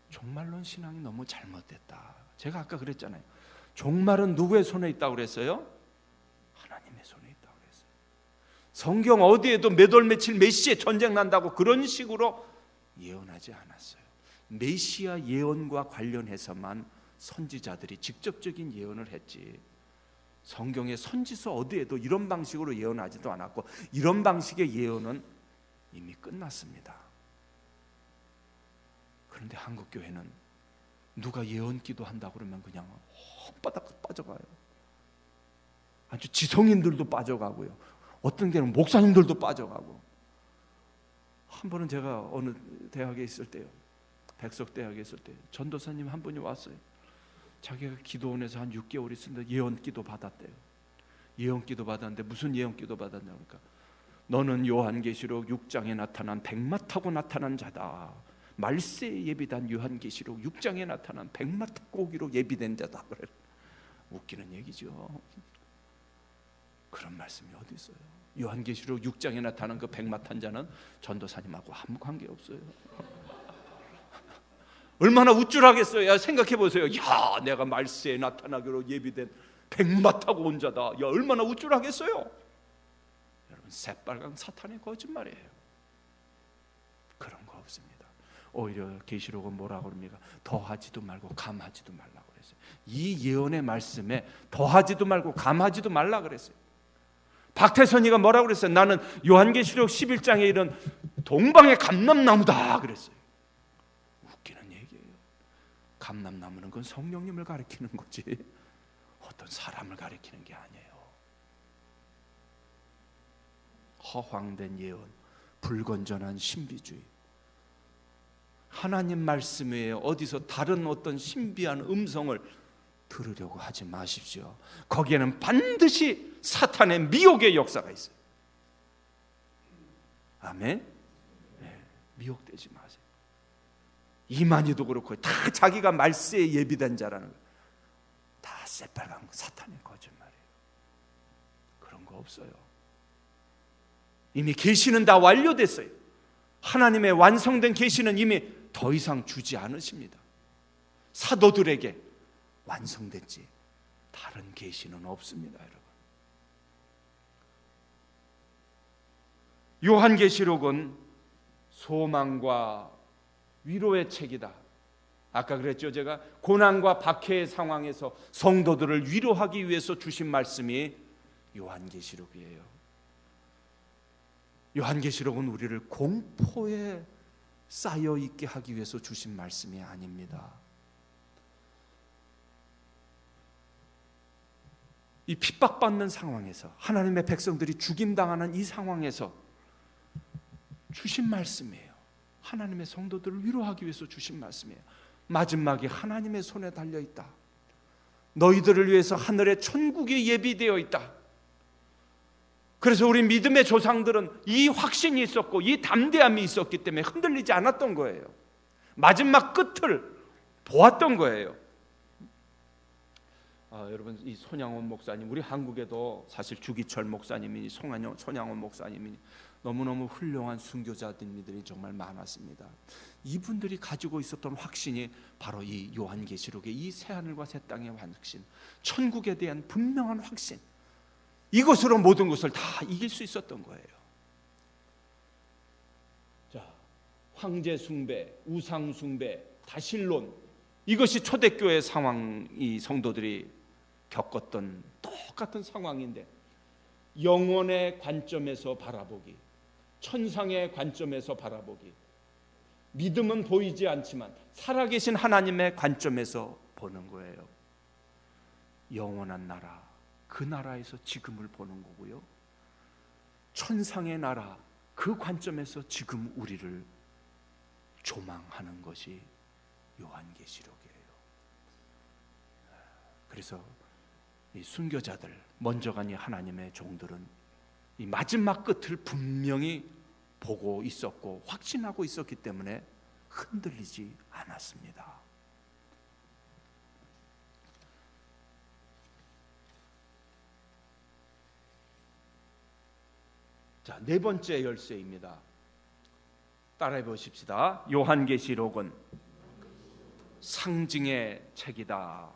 종말론 신앙이 너무 잘못됐다. 제가 아까 그랬잖아요. 종말은 누구의 손에 있다고 그랬어요? 하나님의 손에 있다고 그랬어요. 성경 어디에도 몇 월 며칠 몇 시에 전쟁 난다고 그런 식으로 예언하지 않았어요. 메시아 예언과 관련해서만 선지자들이 직접적인 예언을 했지, 성경의 선지서 어디에도 이런 방식으로 예언하지도 않았고, 이런 방식의 예언은 이미 끝났습니다. 그런데 한국 교회는 누가 예언 기도한다고 그러면 그냥 헛바닥 빠져가요. 아주 지성인들도 빠져가고요, 어떤 데는 목사님들도 빠져가고. 한 번은 제가 어느 대학에 있을 때요, 백석대학에 있을 때 전도사님 한 분이 왔어요. 자기가 기도원에서 한 6개월 있었는데 예언 기도 받았대요. 예언 기도 받았는데 무슨 예언 기도 받았냐고 그러니까, 너는 요한계시록 6장에 나타난 백마 타고 나타난 자다. 말세에 예비된 요한계시록 6장에 나타난 백마 타고 오기로 예비된 자다. 그래. 웃기는 얘기죠. 그런 말씀이 어디 있어요? 요한계시록 6장에 나타난 그 백마 탄 자는 전도사님하고 아무 관계 없어요. 얼마나 우쭐하겠어요. 야, 생각해 보세요. 야, 내가 말세에 나타나기로 예비된 백마 타고 온 자다. 야, 얼마나 우쭐하겠어요. 여러분, 새빨간 사탄의 거짓말이에요. 그런 거 없습니다. 오히려 계시록은 뭐라고 합니까? 더하지도 말고 감하지도 말라고 그랬어요. 이 예언의 말씀에 더하지도 말고 감하지도 말라 그랬어요. 박태선이가 뭐라고 그랬어요? 나는 요한계시록 11장에 이런 동방의 감람나무다 그랬어요. 웃기는 얘기예요. 감람나무는 그건 성령님을 가리키는 거지 어떤 사람을 가리키는 게 아니에요. 허황된 예언, 불건전한 신비주의, 하나님 말씀 외에 어디서 다른 어떤 신비한 음성을 들으려고 하지 마십시오. 거기에는 반드시 사탄의 미혹의 역사가 있어요. 아멘. 네, 미혹되지 마세요. 이만희도 그렇고 다 자기가 말세에 예비된 자라는 거예요. 다 새빨간 사탄의 거짓말이에요. 그런 거 없어요. 이미 계시는 다 완료됐어요. 하나님의 완성된 계시는 이미 더 이상 주지 않으십니다. 사도들에게 완성됐지 다른 계시는 없습니다, 여러분. 요한계시록은 소망과 위로의 책이다. 아까 그랬죠. 제가 고난과 박해의 상황에서 성도들을 위로하기 위해서 주신 말씀이 요한계시록이에요. 요한계시록은 우리를 공포에 쌓여 있게 하기 위해서 주신 말씀이 아닙니다. 이 핍박받는 상황에서, 하나님의 백성들이 죽임당하는 이 상황에서 주신 말씀이에요. 하나님의 성도들을 위로하기 위해서 주신 말씀이에요. 마지막에 하나님의 손에 달려있다. 너희들을 위해서 하늘의 천국이 예비되어 있다. 그래서 우리 믿음의 조상들은 이 확신이 있었고 이 담대함이 있었기 때문에 흔들리지 않았던 거예요. 마지막 끝을 보았던 거예요. 여러분, 이 손양원 목사님, 우리 한국에도 사실 주기철 목사님이 손양원 목사님이 너무너무 훌륭한 순교자들이 정말 많았습니다. 이분들이 가지고 있었던 확신이 바로 이 요한계시록의 이 새하늘과 새 땅의 확신, 천국에 대한 분명한 확신, 이것으로 모든 것을 다 이길 수 있었던 거예요. 자, 황제 숭배, 우상 숭배, 다신론, 이것이 초대교회 상황이 성도들이 겪었던 똑같은 상황인데, 영혼의 관점에서 바라보기, 천상의 관점에서 바라보기, 믿음은 보이지 않지만 살아계신 하나님의 관점에서 보는 거예요. 영원한 나라, 그 나라에서 지금을 보는 거고요. 천상의 나라, 그 관점에서 지금 우리를 조망하는 것이 요한계시록이에요. 그래서 이 순교자들, 먼저 간 이 하나님의 종들은 이 마지막 끝을 분명히 보고 있었고 확신하고 있었기 때문에 흔들리지 않았습니다. 자, 네 번째 열쇠입니다. 따라해 보십시다. 요한계시록은 상징의 책이다.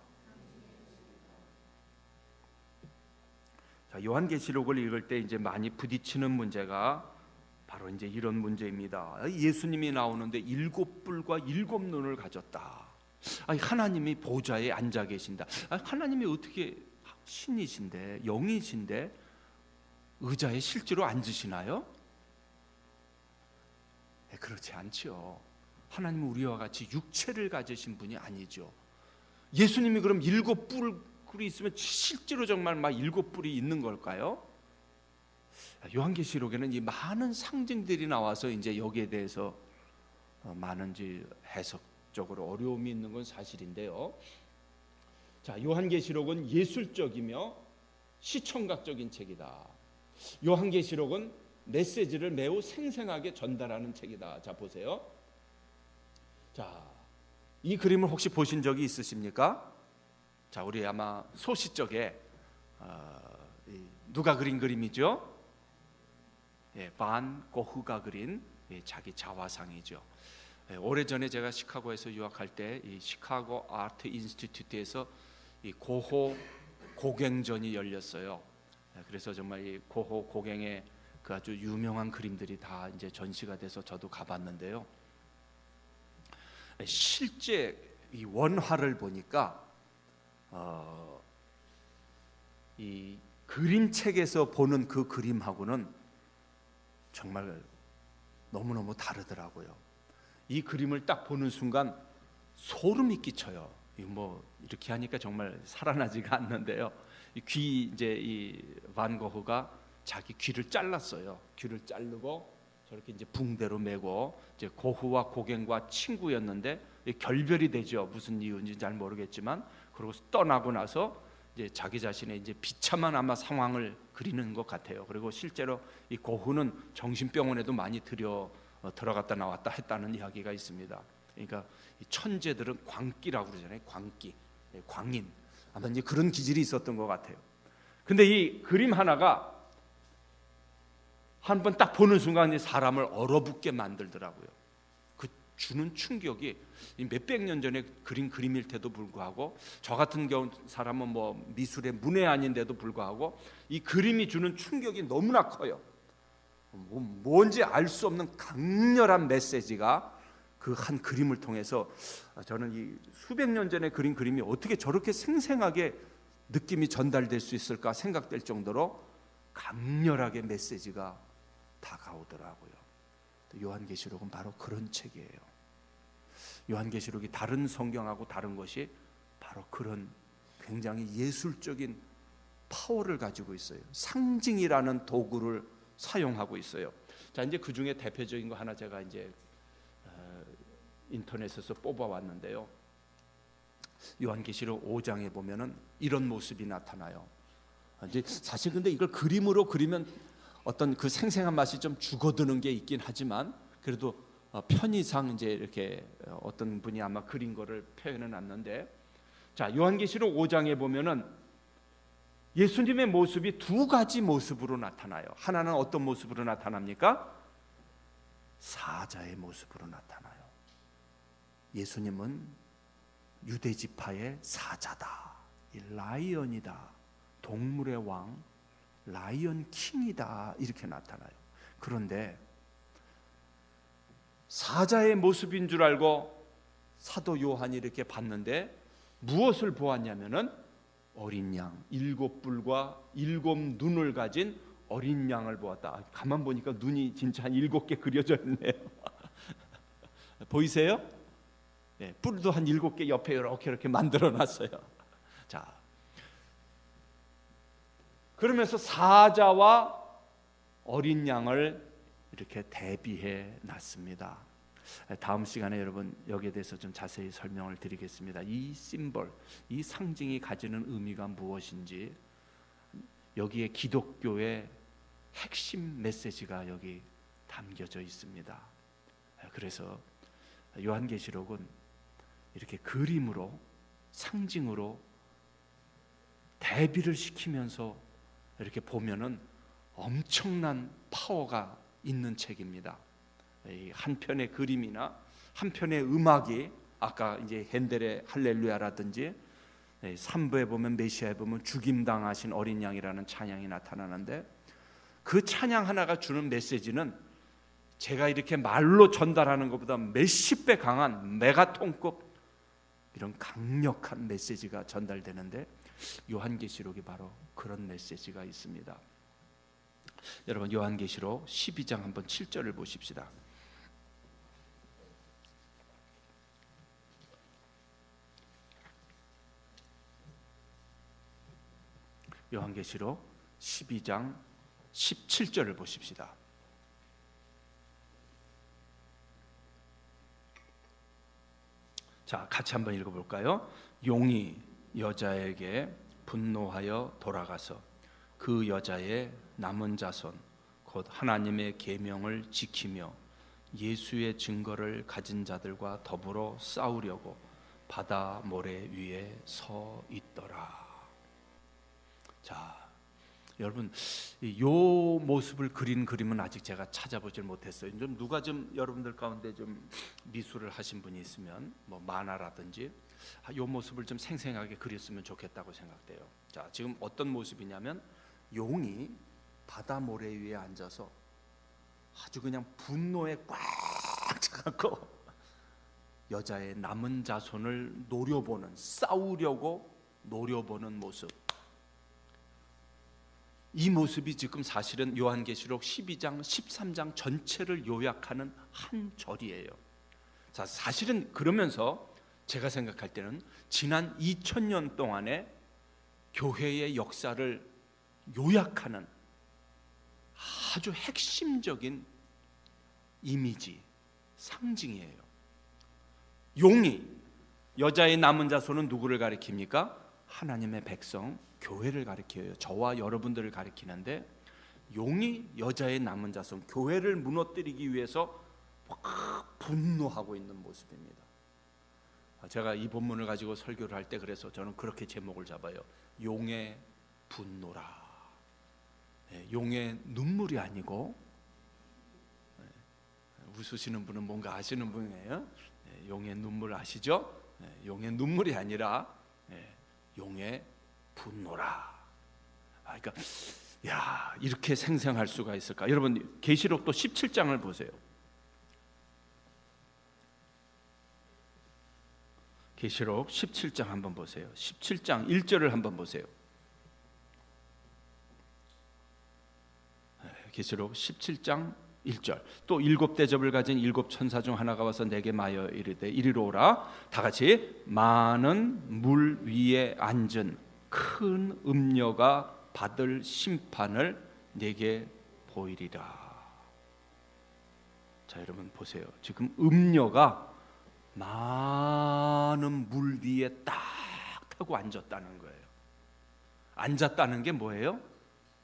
자, 요한계시록을 읽을 때 이제 많이 부딪히는 문제가 바로 이제 이런 문제입니다. 예수님이 나오는데 7뿔과 7눈을 가졌다. 하나님이 보좌에 앉아 계신다. 하나님이 어떻게 신이신데, 영이신데 의자에 실제로 앉으시나요? 그렇지 않죠. 하나님은 우리와 같이 육체를 가지신 분이 아니죠. 예수님이 그럼 7뿔이 있으면 실제로 정말 막 7뿔이 있는 걸까요? 요한계시록에는 이 많은 상징들이 나와서 이제 여기에 대해서 많은 해석적으로 어려움이 있는 건 사실인데요. 자, 요한계시록은 예술적이며 시청각적인 책이다. 요한계시록은 메시지를 매우 생생하게 전달하는 책이다. 자, 보세요. 자, 이 그림을 혹시 보신 적이 있으십니까? 자, 우리 아마 소시적에 누가 그린 그림이죠? 반 고흐가 그린 자기 자화상이죠. 오래전에 제가 시카고에서 유학할 때 이 시카고 아트 인스티튜트에서 이 고호 고갱전이 열렸어요. 그래서 정말 이 고호 고갱의 그 아주 유명한 그림들이 다 이제 전시가 돼서 저도 가봤는데요. 실제 이 원화를 보니까 이 그림책에서 보는 그 그림하고는 정말 너무너무 다르더라고요. 이 그림을 딱 보는 순간 소름이 끼쳐요. 뭐 이렇게 하니까 정말 살아나지가 않는데요. 이 반 고흐가 자기 귀를 잘랐어요. 귀를 자르고 저렇게 이제 붕대로 메고, 이제 고흐와 고갱과 친구였는데 결별이 되죠. 무슨 이유인지 잘 모르겠지만, 그리고 떠나고 나서 이제 자기 자신의 이제 비참한 아마 상황을 그리는 것 같아요. 그리고 실제로 이 고흐는 정신병원에도 많이 들어갔다 나왔다 했다는 이야기가 있습니다. 그러니까 이 천재들은 광기라고 그러잖아요. 광기, 광인. 아마 이제 그런 기질이 있었던 것 같아요. 근데 이 그림 하나가 한 번 딱 보는 순간 사람을 얼어붙게 만들더라고요. 그 주는 충격이 몇백 년 전에 그린 그림일 때도 불구하고, 저 같은 경우 사람은 뭐 미술의 문외한인데도 불구하고 이 그림이 주는 충격이 너무나 커요. 뭔지 알 수 없는 강렬한 메시지가 그 한 그림을 통해서, 저는 이 수백 년 전에 그린 그림이 어떻게 저렇게 생생하게 느낌이 전달될 수 있을까 생각될 정도로 강렬하게 메시지가 다가오더라고요. 요한계시록은 바로 그런 책이에요. 요한계시록이 다른 성경하고 다른 것이 바로 그런 굉장히 예술적인 파워를 가지고 있어요. 상징이라는 도구를 사용하고 있어요. 자, 이제 그 중에 대표적인 거 하나 제가 이제 인터넷에서 뽑아왔는데요. 요한계시록 5장에 보면은 이런 모습이 나타나요. 이제 사실 근데 이걸 그림으로 그리면 어떤 그 생생한 맛이 좀 죽어드는 게 있긴 하지만, 그래도 편의상 이제 이렇게 어떤 분이 아마 그린 거를 표현해 놨는데, 자, 요한계시록 5장에 보면은 예수님의 모습이 두 가지 모습으로 나타나요. 하나는 어떤 모습으로 나타납니까? 사자의 모습으로 나타나요. 예수님은 유대 지파의 사자다, 라이언이다, 동물의 왕, 라이언 킹이다, 이렇게 나타나요. 그런데 사자의 모습인 줄 알고 사도 요한이 이렇게 봤는데 무엇을 보았냐면은 어린 양, 7뿔과 7눈을 가진 어린 양을 보았다. 가만 보니까 눈이 진짜 한 7개 그려져 있네요. 보이세요? 네, 뿔도 한 7개 옆에 이렇게 만들어 놨어요. 자, 그러면서 사자와 어린 양을 이렇게 대비해 놨습니다. 다음 시간에 여러분 여기에 대해서 좀 자세히 설명을 드리겠습니다. 이 심볼, 이 상징이 가지는 의미가 무엇인지, 여기에 기독교의 핵심 메시지가 여기 담겨져 있습니다. 그래서 요한계시록은 이렇게 그림으로, 상징으로 대비를 시키면서 이렇게 보면은 엄청난 파워가 있는 책입니다. 한 편의 그림이나 한 편의 음악이, 아까 이제 핸델의 할렐루야라든지, 3부에 보면, 메시아에 보면 죽임당하신 어린 양이라는 찬양이 나타나는데, 그 찬양 하나가 주는 메시지는 제가 이렇게 말로 전달하는 것보다 몇십 배 강한 메가톤급 이런 강력한 메시지가 전달되는데, 요한계시록이 바로 그런 메시지가 있습니다. 여러분 요한계시록 12장 한번 7절을 보십시다. 요한계시록 12장 17절을 보십시다. 자, 같이 한번 읽어볼까요? 용이 여자에게 분노하여 돌아가서 그 여자의 남은 자손 곧 하나님의 계명을 지키며 예수의 증거를 가진 자들과 더불어 싸우려고 바다 모래 위에 서 있더라. 자, 여러분, 이 모습을 그린 그림은 아직 제가 찾아보질 못했어요. 좀 누가 좀 여러분들 가운데 좀 미술을 하신 분이 있으면, 뭐 만화라든지 이 모습을 좀 생생하게 그렸으면 좋겠다고 생각돼요. 자, 지금 어떤 모습이냐면 용이 바다 모래 위에 앉아서 아주 그냥 분노에 꽉 차갖고 여자의 남은 자손을 노려보는, 싸우려고 노려보는 모습. 이 모습이 지금 사실은 요한계시록 12장, 13장 전체를 요약하는 한 절이에요. 자, 사실은 그러면서 제가 생각할 때는 지난 2000년 동안의 교회의 역사를 요약하는 아주 핵심적인 이미지, 상징이에요. 용이, 여자의 남은 자손은 누구를 가리킵니까? 하나님의 백성, 교회를 가리켜요. 저와 여러분들을 가리키는데, 용이 여자의 남은 자손, 교회를 무너뜨리기 위해서 막 분노하고 있는 모습입니다. 제가 이 본문을 가지고 설교를 할 때 그래서 저는 그렇게 제목을 잡아요. 용의 분노라. 용의 눈물이 아니고, 웃으시는 분은 뭔가 아시는 분이에요. 용의 눈물 아시죠? 용의 눈물이 아니라 용의 분노라. 그러니까 야, 이렇게 생생할 수가 있을까? 여러분 계시록도 17장을 보세요. 계시록 17장 한번 보세요. 17장 1절을 한번 보세요. 계시록 17장 1절. 또 7 대접을 가진 7 천사 중 하나가 와서 내게 마여 이르되 이리로 오라. 다 같이. 많은 물 위에 앉은 큰 음녀가 받을 심판을 내게 보이리라. 자, 여러분 보세요. 지금 음녀가 많은 물 위에 딱 타고 앉았다는 거예요. 앉았다는 게 뭐예요?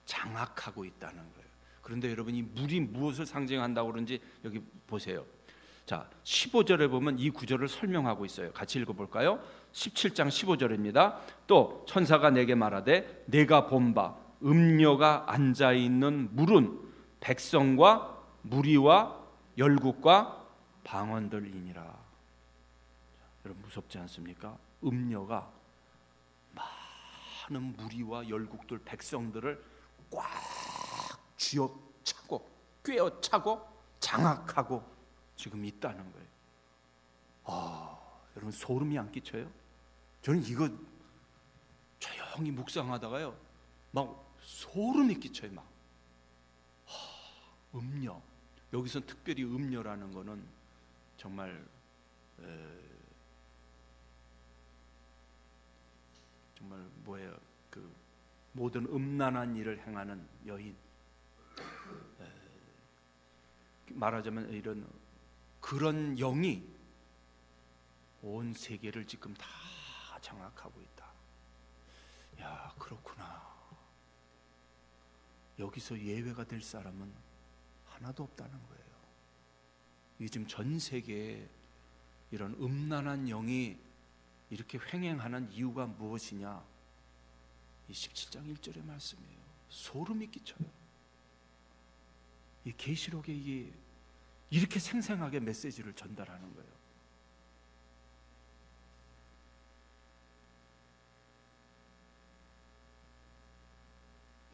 장악하고 있다는 거예요. 그런데 여러분, 이 물이 무엇을 상징한다고 그런지 여기 보세요. 자, 15절에 보면 이 구절을 설명하고 있어요. 같이 읽어볼까요? 17장 15절입니다. 또 천사가 내게 말하되 내가 본 바 음녀가 앉아있는 물은 백성과 무리와 열국과 방언들이니라. 여러분 무섭지 않습니까? 음녀가 많은 무리와 열국들, 백성들을 꽉 쥐어차고 꿰어차고 장악하고 지금 있다는 거예요. 여러분 소름이 안 끼쳐요? 저는 이거 조용히 묵상하다가요 막 소름이 끼쳐요. 막 음녀, 여기서 특별히 음녀라는 거는 정말 정말 뭐예요? 그 모든 음란한 일을 행하는 여인, 말하자면 이런 그런 영이 온 세계를 지금 다 장악하고 있다. 야, 그렇구나. 여기서 예외가 될 사람은 하나도 없다는 거예요. 요즘 전 세계에 이런 음란한 영이 이렇게 횡행하는 이유가 무엇이냐? 이 17장 1절의 말씀이에요. 소름이 끼쳐요. 이 계시록에 이게 이렇게 생생하게 메시지를 전달하는 거예요.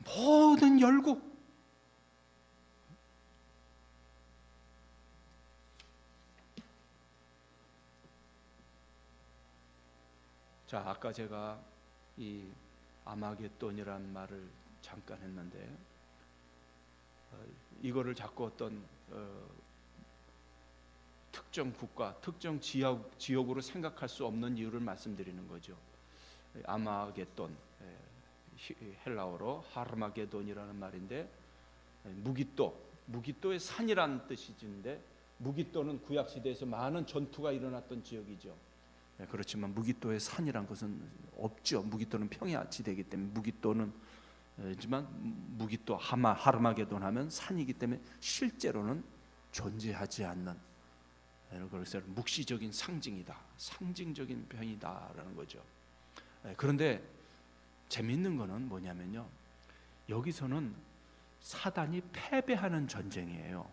모든 열국, 자, 아까 제가 이 아마겟돈이란 말을 잠깐 했는데 이거를 자꾸 어떤 특정 국가, 특정 지역으로 생각할 수 없는 이유를 말씀드리는 거죠. 아마겟돈, 헬라어로 하르마게돈이라는 말인데 무기또의 산이라는 뜻이지인데 무기또는 구약 시대에서 많은 전투가 일어났던 지역이죠. 그렇지만 무기또의 산이란 것은 없죠. 무기또는 평야지대이기 때문에 무기또는 하지만 무기또 하르마게돈 하면 산이기 때문에 실제로는 존재하지 않는, 그래서 묵시적인 상징이다, 상징적인 표현이다라는 거죠. 그런데 재미있는 거는 뭐냐면요, 여기서는 사단이 패배하는 전쟁이에요.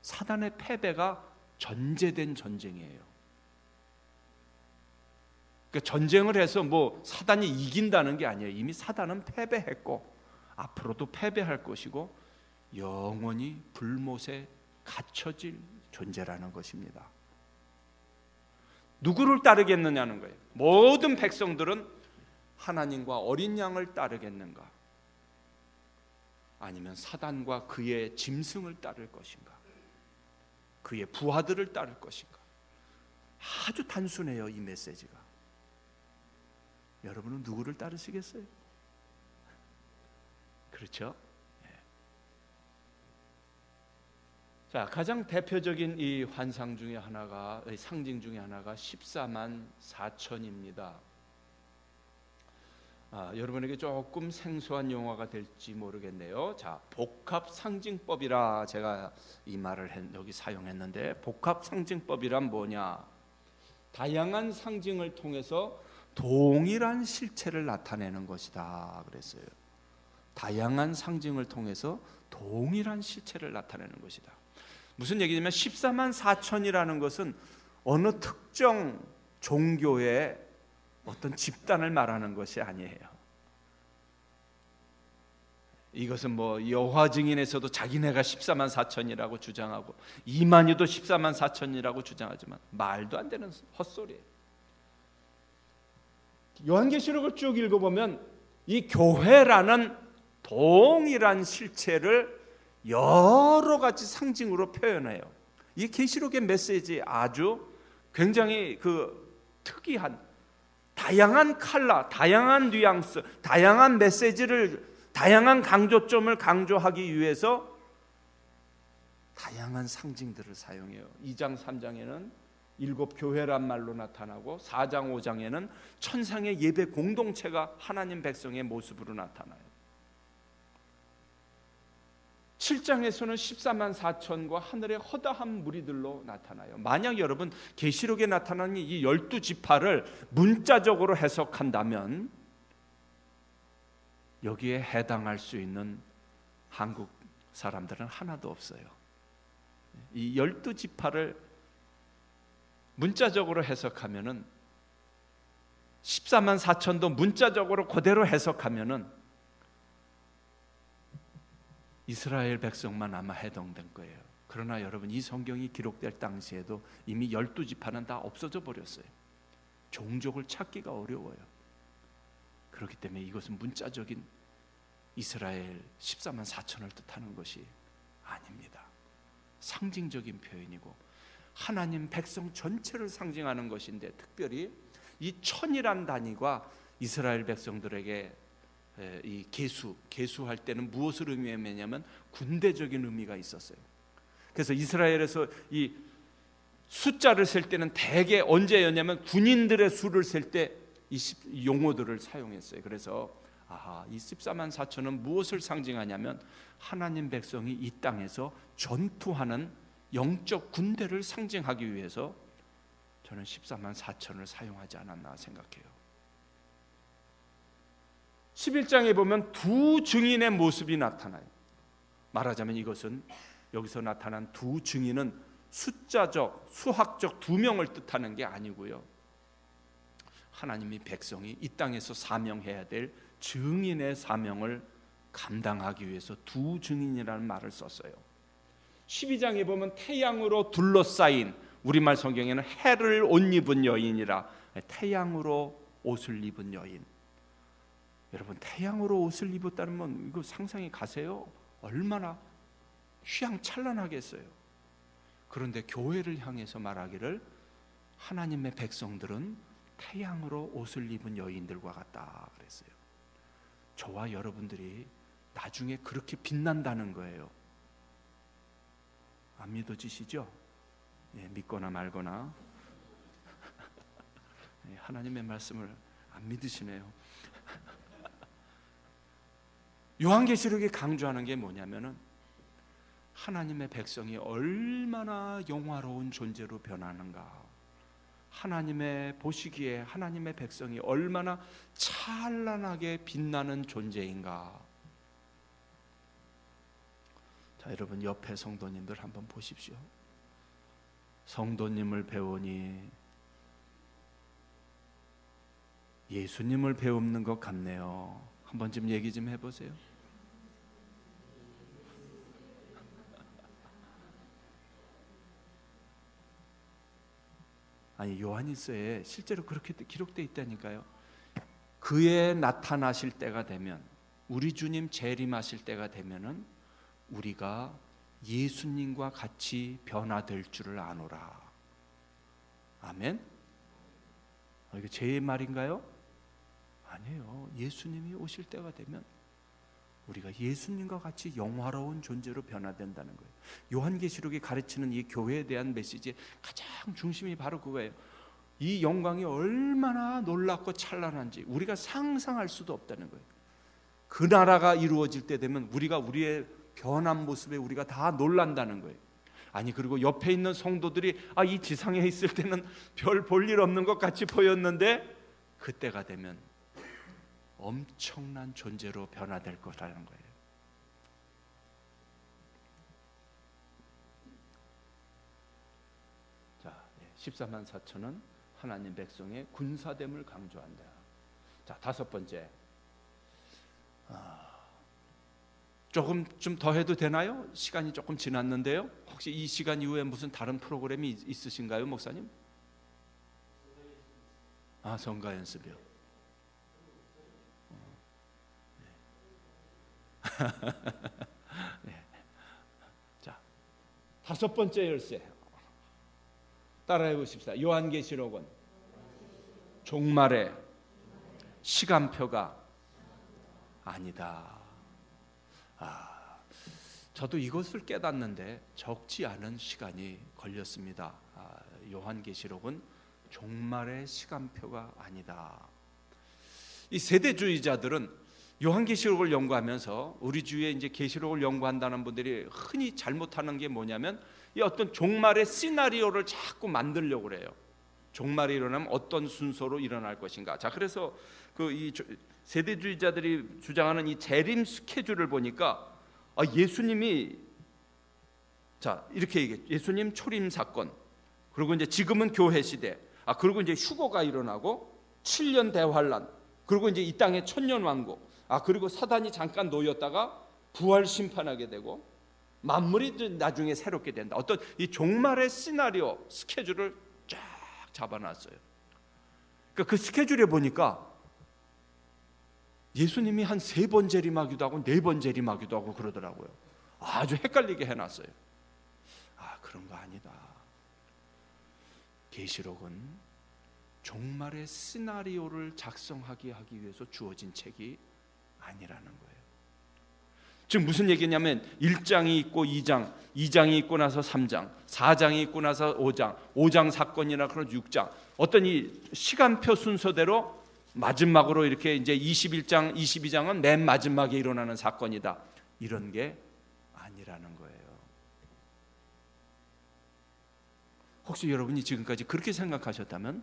사단의 패배가 전제된 전쟁이에요. 그러니까 전쟁을 해서 뭐 사단이 이긴다는 게 아니에요. 이미 사단은 패배했고 앞으로도 패배할 것이고 영원히 불못에 갇혀질 존재라는 것입니다. 누구를 따르겠느냐는 거예요. 모든 백성들은 하나님과 어린 양을 따르겠는가? 아니면 사단과 그의 짐승을 따를 것인가? 그의 부하들을 따를 것인가? 아주 단순해요, 이 메시지가. 여러분은 누구를 따르시겠어요? 그렇죠? 자, 가장 대표적인 이 환상 중에 하나가, 상징 중에 하나가 14만 4천입니다. 여러분에게 조금 생소한 용어가 될지 모르겠네요. 자, 복합 상징법이라 제가 이 말을 여기 사용했는데, 복합 상징법이란 뭐냐? 다양한 상징을 통해서 동일한 실체를 나타내는 것이다 그랬어요. 다양한 상징을 통해서 동일한 실체를 나타내는 것이다. 무슨 얘기냐면 14만 4천이라는 것은 어느 특정 종교의 어떤 집단을 말하는 것이 아니에요. 이것은 뭐 여호와 증인에서도 자기네가 14만 4천이라고 주장하고 이만희도 14만 4천이라고 주장하지만 말도 안 되는 헛소리예요. 요한계시록을 쭉 읽어보면 이 교회라는 동일한 실체를 여러 가지 상징으로 표현해요. 이 계시록의 메시지 아주 굉장히 특이한 다양한 컬러, 다양한 뉘앙스, 다양한 메시지를, 다양한 강조점을 강조하기 위해서 다양한 상징들을 사용해요. 2장 3장에는 7 교회란 말로 나타나고 4장 5장에는 천상의 예배 공동체가 하나님 백성의 모습으로 나타나요. 7장에서는 14만 4천과 하늘의 허다한 무리들로 나타나요. 만약 여러분 계시록에 나타나는 이 12지파를 문자적으로 해석한다면 여기에 해당할 수 있는 한국 사람들은 하나도 없어요. 이 12지파를 문자적으로 해석하면은 14만 4천도 문자적으로 그대로 해석하면은 이스라엘 백성만 아마 해당된 거예요. 그러나 여러분 이 성경이 기록될 당시에도 이미 12지파는 다 없어져 버렸어요. 종족을 찾기가 어려워요. 그렇기 때문에 이것은 문자적인 이스라엘 14만 4천을 뜻하는 것이 아닙니다. 상징적인 표현이고 하나님 백성 전체를 상징하는 것인데, 특별히 이 천이란 단위가 이스라엘 백성들에게 이 계수할 때는 무엇을 의미하냐면 군대적인 의미가 있었어요. 그래서 이스라엘에서 이 숫자를 셀 때는 대개 언제였냐면 군인들의 수를 셀 때 이 용어들을 사용했어요. 그래서 이 14만 4천은 무엇을 상징하냐면 하나님 백성이 이 땅에서 전투하는 영적 군대를 상징하기 위해서 저는 14만 4천을 사용하지 않았나 생각해요. 11장에 보면 두 증인의 모습이 나타나요. 말하자면 이것은 여기서 나타난 두 증인은 숫자적, 수학적 2명을 뜻하는 게 아니고요, 하나님이 백성이 이 땅에서 사명해야 될 증인의 사명을 감당하기 위해서 두 증인이라는 말을 썼어요. 12장에 보면 태양으로 둘러싸인, 우리말 성경에는 해를 옷 입은 여인이라, 태양으로 옷을 입은 여인. 여러분 태양으로 옷을 입었다는 건 이거 상상이 가세요? 얼마나 휘황찬란하겠어요. 그런데 교회를 향해서 말하기를 하나님의 백성들은 태양으로 옷을 입은 여인들과 같다 그랬어요. 저와 여러분들이 나중에 그렇게 빛난다는 거예요. 안 믿어지시죠? 믿거나 말거나 하나님의 말씀을 안 믿으시네요. 요한계시록이 강조하는 게 뭐냐면은 하나님의 백성이 얼마나 영화로운 존재로 변하는가, 하나님의 보시기에 하나님의 백성이 얼마나 찬란하게 빛나는 존재인가. 자, 여러분 옆에 성도님들 한번 보십시오. 성도님을 배우니 예수님을 배우는 것 같네요. 한번 좀 얘기 좀 해보세요. 아니 요한일서에 실제로 그렇게 기록되어 있다니까요. 그의 나타나실 때가 되면 우리 주님 재림하실 때가 되면은 우리가 예수님과 같이 변화될 줄을 아노라. 아멘. 이게 제 말인가요? 아니에요. 예수님이 오실 때가 되면 우리가 예수님과 같이 영화로운 존재로 변화된다는 거예요. 요한계시록이 가르치는 이 교회에 대한 메시지의 가장 중심이 바로 그거예요. 이 영광이 얼마나 놀랍고 찬란한지 우리가 상상할 수도 없다는 거예요. 그 나라가 이루어질 때 되면 우리가 우리의 변한 모습에 우리가 다 놀란다는 거예요. 아니, 그리고 옆에 있는 성도들이 이 지상에 있을 때는 별 볼 일 없는 것 같이 보였는데 그때가 되면 엄청난 존재로 변화될 거라는 거예요. 자, 14만 4천은 하나님 백성의 군사됨을 강조한다. 자, 다섯 번째, 조금 좀 더 해도 되나요? 시간이 조금 지났는데요. 혹시 이 시간 이후에 무슨 다른 프로그램이 있으신가요, 목사님? 성가 연습이요. 네. 자, 다섯 번째 열쇠 따라해 보십시다. 요한계시록은 종말의 시간표가 아니다. 저도 이것을 깨닫는데 적지 않은 시간이 걸렸습니다. 요한계시록은 종말의 시간표가 아니다. 이 세대주의자들은 요한계시록을 연구하면서 우리 주위에 이제 계시록을 연구한다는 분들이 흔히 잘못하는 게 뭐냐면 이 어떤 종말의 시나리오를 자꾸 만들려고 그래요. 종말이 일어나면 어떤 순서로 일어날 것인가. 자, 그래서 이 세대주의자들이 주장하는 이 재림 스케줄을 보니까 예수님이 이렇게 얘기해. 예수님 초림 사건, 그리고 이제 지금은 교회 시대, 그리고 이제 휴거가 일어나고 7년 대환란, 그리고 이제 이 땅의 천년 왕국, 그리고 사단이 잠깐 놓였다가 부활 심판하게 되고 만물이 나중에 새롭게 된다. 어떤 이 종말의 시나리오 스케줄을 쫙 잡아놨어요. 그러니까 그 스케줄에 보니까 예수님이 한 3번 재림하기도 하고 4번 재림하기도 하고 그러더라고요. 아주 헷갈리게 해놨어요. 그런 거 아니다. 계시록은 종말의 시나리오를 작성하기 위해서 주어진 책이 아니라는 거예요. 지금 무슨 얘기냐면 1장이 있고 2장, 2장이 있고 나서 3장, 4장이 있고 나서 5장, 5장 사건이나 그런 6장, 어떤 이 시간표 순서대로 마지막으로 이렇게 이제 21장, 22장은 맨 마지막에 일어나는 사건이다. 이런 게 아니라는 거예요. 혹시 여러분이 지금까지 그렇게 생각하셨다면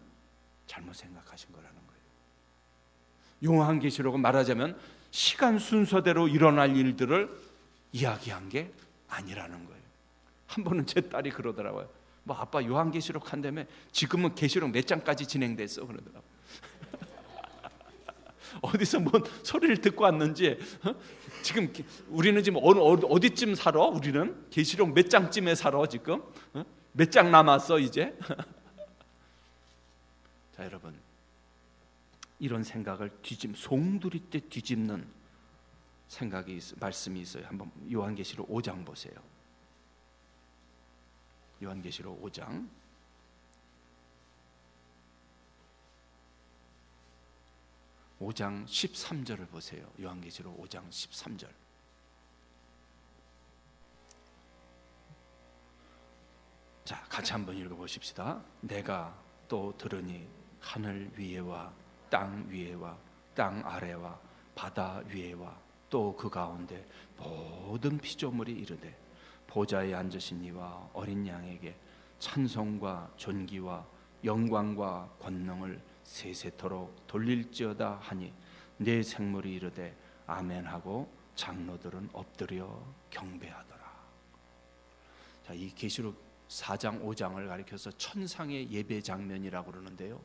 잘못 생각하신 거라는 거예요. 요한계시록은 말하자면 시간 순서대로 일어날 일들을 이야기한 게 아니라는 거예요. 한 번은 제 딸이 그러더라고요. 아빠 요한계시록 한다며 지금은 계시록 몇 장까지 진행됐어 그러더라고요. 어디서 뭔 소리를 듣고 왔는지 지금 우리는 지금 어디쯤 살아? 우리는 계시록 몇 장쯤에 살아 지금? 몇 장 남았어 이제? 자, 여러분, 이런 생각을 송두리째 뒤집는 말씀이 있어요. 한번 요한계시록 5장 보세요. 요한계시록 5장 13절을 보세요. 요한계시록 5장 13절. 자, 같이 한번 읽어보십시다. 내가 또 들으니 하늘 위에와 땅 위에와 땅 아래와 바다 위에와 또 그 가운데 모든 피조물이 이르되 보좌에 앉으신 이와 어린 양에게 찬송과 존귀와 영광과 권능을 세세토록 돌릴지어다 하니 내 생물이 이르되 아멘하고 장로들은 엎드려 경배하더라. 자, 이 계시록 4장 5장을 가리켜서 천상의 예배 장면이라고 그러는데요.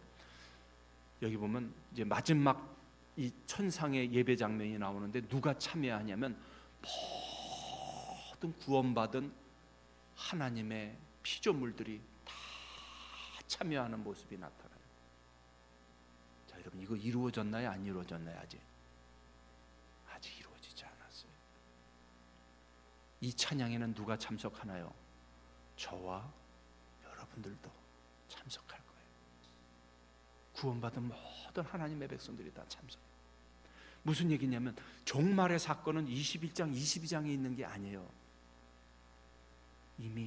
여기 보면 이제 마지막 이 천상의 예배 장면이 나오는데 누가 참여하냐면 모든 구원받은 하나님의 피조물들이 다 참여하는 모습이 나타나요. 자, 여러분, 이거 이루어졌나요? 안 이루어졌나요? 아직 이루어졌어요. 이 찬양에는 누가 참석하나요? 저와 여러분들도 참석할 거예요. 구원받은 모든 하나님의 백성들이 다 참석해요. 무슨 얘기냐면 종말의 사건은 21장, 22장에 있는 게 아니에요. 이미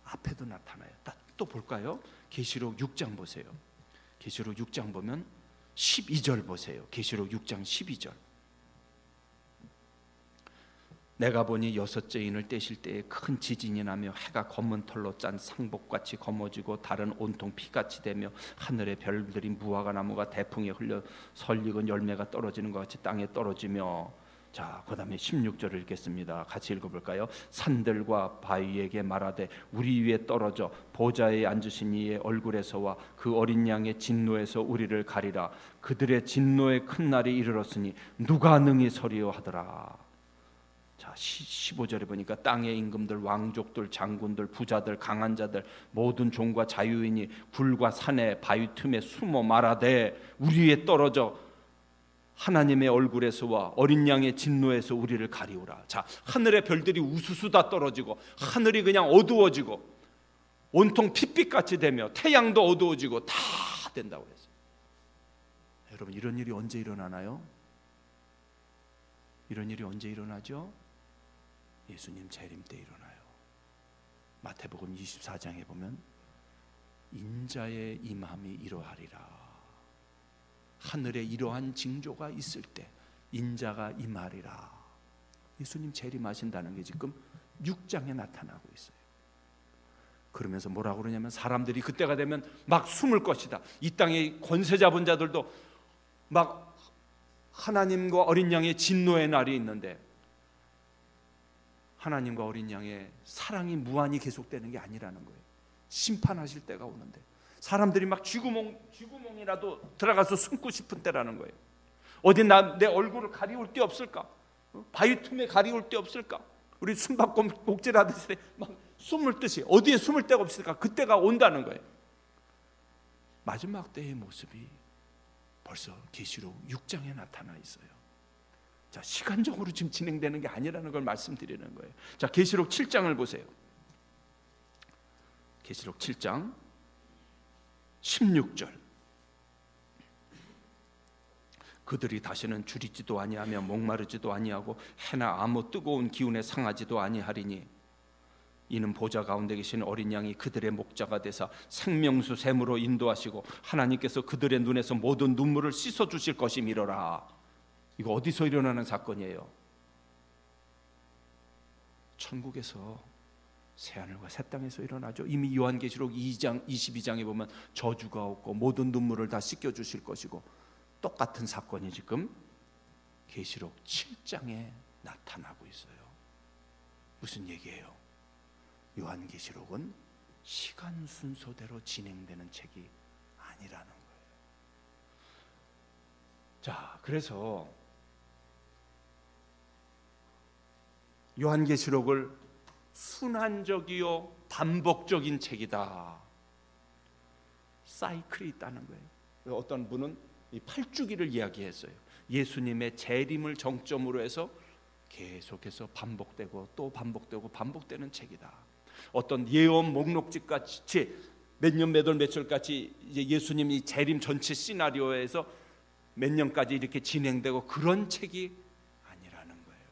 앞에도 나타나요. 또 볼까요? 계시록 6장 보세요. 계시록 6장 보면 12절 보세요. 계시록 6장 12절. 내가 보니 여섯째 인을 떼실 때에 큰 지진이 나며 해가 검은 털로 짠 상복같이 검어지고 달은 온통 피같이 되며 하늘의 별들이 무화과 나무가 대풍에 흘려 설익은 열매가 떨어지는 것 같이 땅에 떨어지며. 자, 그 다음에 16절을 읽겠습니다. 같이 읽어볼까요? 산들과 바위에게 말하되 우리 위에 떨어져 보좌에 앉으신 이의 얼굴에서와 그 어린 양의 진노에서 우리를 가리라. 그들의 진노의 큰 날이 이르렀으니 누가 능히 서리요 하더라. 자, 15절에 보니까 땅의 임금들, 왕족들, 장군들, 부자들, 강한 자들, 모든 종과 자유인이 굴과 산에 바위 틈에 숨어 말하되 우리 위에 떨어져 하나님의 얼굴에서와 어린 양의 진노에서 우리를 가리우라. 자, 하늘의 별들이 우수수 다 떨어지고 하늘이 그냥 어두워지고 온통 핏빛같이 되며 태양도 어두워지고 다 된다고 했어요. 여러분, 이런 일이 언제 일어나나요? 이런 일이 언제 일어나죠? 예수님 재림 때 일어나요. 마태복음 24장에 보면 인자의 임함이 이러하리라. 하늘에 이러한 징조가 있을 때 인자가 임하리라. 예수님 재림하신다는 게 지금 6장에 나타나고 있어요. 그러면서 뭐라고 그러냐면 사람들이 그때가 되면 막 숨을 것이다. 이 땅의 권세 잡은 자들도 막 하나님과 어린 양의 진노의 날이 있는데 하나님과 어린 양의 사랑이 무한히 계속되는 게 아니라는 거예요. 심판하실 때가 오는데 사람들이 막 쥐구멍이라도 들어가서 숨고 싶은 때라는 거예요. 어디 내 얼굴을 가리울 데 없을까? 바위 틈에 가리울 데 없을까? 우리 숨바꼭질 하듯이 막 숨을 듯이 어디에 숨을 데가 없을까? 그때가 온다는 거예요. 마지막 때의 모습이 벌써 계시록 6장에 나타나 있어요. 자, 시간적으로 지금 진행되는 게 아니라는 걸 말씀드리는 거예요. 자, 계시록 7장을 보세요. 계시록 7장 16절. 그들이 다시는 줄이지도 아니하며 목마르지도 아니하고 해나 아무 뜨거운 기운에 상하지도 아니하리니 이는 보좌 가운데 계신 어린 양이 그들의 목자가 되사 생명수 샘으로 인도하시고 하나님께서 그들의 눈에서 모든 눈물을 씻어 주실 것이미로라. 이거 어디서 일어나는 사건이에요? 천국에서 새하늘과 새 땅에서 일어나죠. 이미 요한계시록 2장 22장에 보면 저주가 없고 모든 눈물을 다 씻겨 주실 것이고 똑같은 사건이 지금 계시록 7장에 나타나고 있어요. 무슨 얘기예요? 요한계시록은 시간 순서대로 진행되는 책이 아니라는 거예요. 자, 그래서 요한계시록을 순환적이요 반복적인 책이다. 사이클이 있다는 거예요. 어떤 분은 이 8주기를 이야기했어요. 예수님의 재림을 정점으로 해서 계속해서 반복되고 또 반복되고 반복되는 책이다. 어떤 예언 목록집 같이 몇 년 몇 월 며칠 같이 이제 예수님이 재림 전체 시나리오에서 몇 년까지 이렇게 진행되고 그런 책이 아니라는 거예요.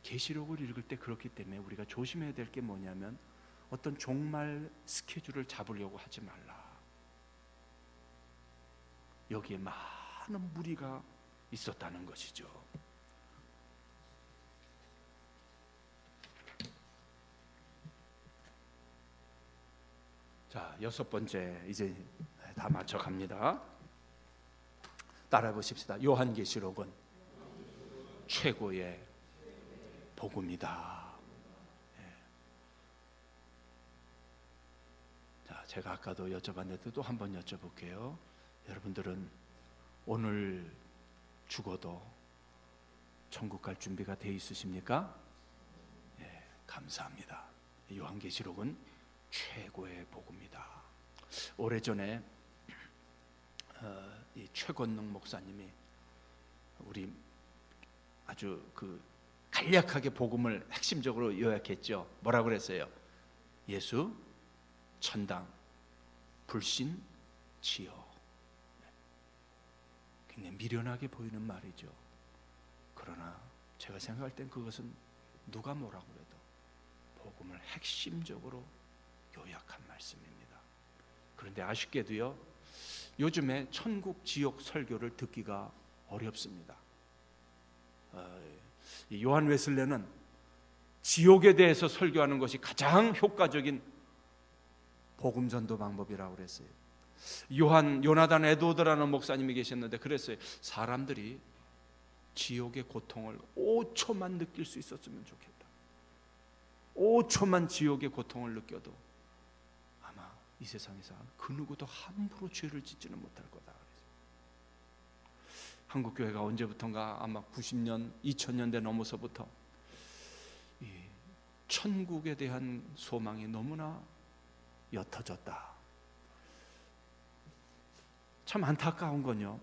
계시록을 읽을 때 그렇기 때문에 우리가 조심해야 될 게 뭐냐면 어떤 종말 스케줄을 잡으려고 하지 말라. 여기에 많은 무리가 있었다는 것이죠. 자, 6번째 이제 다 맞춰갑니다. 따라해 보십시다. 요한계시록은 최고의 복음이다. 자, 제가 아까도 여쭤봤는데 또 한번 여쭤볼게요. 여러분들은 오늘 죽어도 천국 갈 준비가 돼 있으십니까? 예, 감사합니다. 요한계시록은 최고의 복음이다. 오래전에 이 최건능 목사님이 우리 아주 그 간략하게 복음을 핵심적으로 요약했죠. 뭐라고 그랬어요? 예수, 천당, 불신, 지옥. 굉장히 미련하게 보이는 말이죠. 그러나 제가 생각할 땐 그것은 누가 뭐라고 해도 복음을 핵심적으로 요약한 말씀입니다. 그런데 아쉽게도요, 요즘에 천국 지옥 설교를 듣기가 어렵습니다. 요한 웨슬레는 지옥에 대해서 설교하는 것이 가장 효과적인 복음 전도 방법이라고 그랬어요. 요나단 에드워드라는 목사님이 계셨는데 그랬어요. 사람들이 지옥의 고통을 5초만 느낄 수 있었으면 좋겠다. 5초만 지옥의 고통을 느껴도 아마 이 세상에서 그 누구도 함부로 죄를 짓지는 못할 거다. 한국교회가 언제부턴가 아마 90년, 2000년대 넘어서부터 이 천국에 대한 소망이 너무나 옅어졌다. 참 안타까운 건요,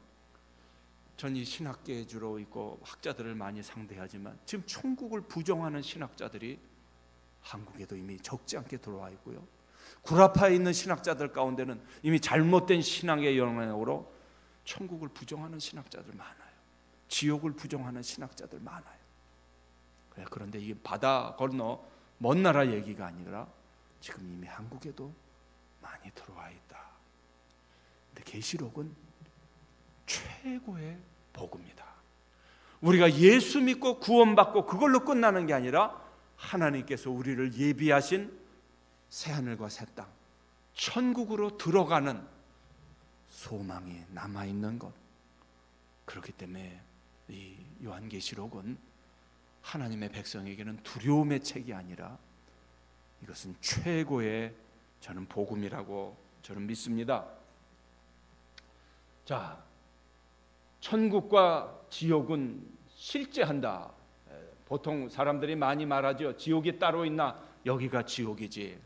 전 이 신학계에 주로 있고 학자들을 많이 상대하지만 지금 천국을 부정하는 신학자들이 한국에도 이미 적지 않게 들어와 있고요, 구라파에 있는 신학자들 가운데는 이미 잘못된 신앙의 영향으로 천국을 부정하는 신학자들 많아요. 지옥을 부정하는 신학자들 많아요. 그런데 이게 바다 건너 먼 나라 얘기가 아니라 지금 이미 한국에도 많이 들어와 있다. 근데 계시록은 최고의 복음이다. 우리가 예수 믿고 구원받고 그걸로 끝나는 게 아니라 하나님께서 우리를 예비하신 새하늘과 새 땅, 천국으로 들어가는 소망이 남아있는 것. 그렇기 때문에 이 요한계시록은 하나님의 백성에게는 두려움의 책이 아니라 이것은 최고의 저는 복음이라고 저는 믿습니다. 자, 천국과 지옥은 실제한다. 보통 사람들이 많이 말하죠. 지옥이 따로 있나? 여기가 지옥이지.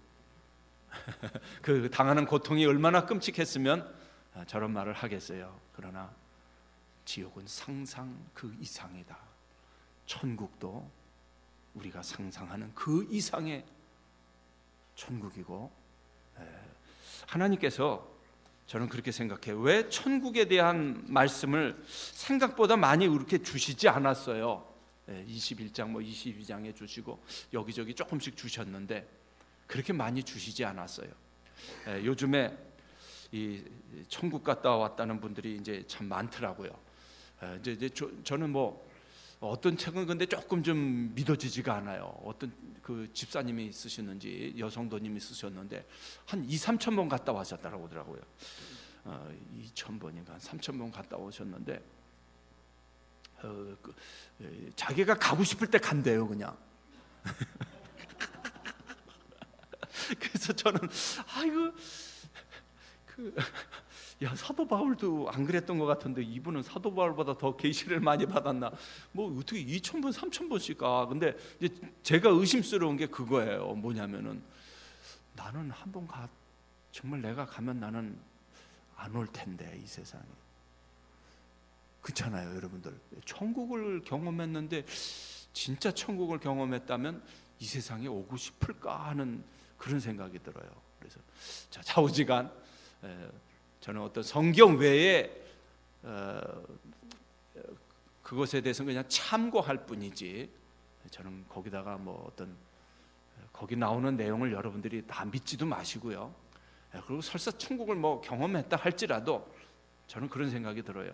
그 당하는 고통이 얼마나 끔찍했으면 저런 말을 하겠어요. 그러나 지옥은 상상 그 이상이다. 천국도 우리가 상상하는 그 이상의 천국이고, 하나님께서 저는 그렇게 생각해요. 왜 천국에 대한 말씀을 생각보다 많이 이렇게 주시지 않았어요. 21장 22장에 주시고 여기저기 조금씩 주셨는데 그렇게 많이 주시지 않았어요. 요즘에 이 천국 갔다 왔다는 분들이 이제 참 많더라고요. 이제 저는 뭐 어떤 책은 근데 조금 좀 믿어지지가 않아요. 어떤 그 집사님이 쓰셨는지 여성도님이 쓰셨는데 한 2-3천 번 갔다 와셨다고 하더라고요. 2,000번인가 3,000번 갔다 오셨는데 자기가 가고 싶을 때 간대요, 그냥. 그래서 저는 아이고 야, 사도 바울도 안 그랬던 것 같은데 이분은 사도 바울보다 더 계시를 많이 받았나? 뭐 어떻게 2,000번, 3,000번씩 가? 근데 이제 제가 의심스러운 게 그거예요. 뭐냐면은 나는 한번 가, 정말 내가 가면 나는 안 올 텐데 이 세상에. 그렇잖아요, 여러분들. 천국을 경험했는데 진짜 천국을 경험했다면 이 세상에 오고 싶을까 하는 그런 생각이 들어요. 그래서 자, 좌우지간 저는 어떤 성경 외에 그것에 대해서는 그냥 참고할 뿐이지 저는 거기다가 뭐 어떤 거기 나오는 내용을 여러분들이 다 믿지도 마시고요. 그리고 설사 천국을 뭐 경험했다 할지라도 저는 그런 생각이 들어요.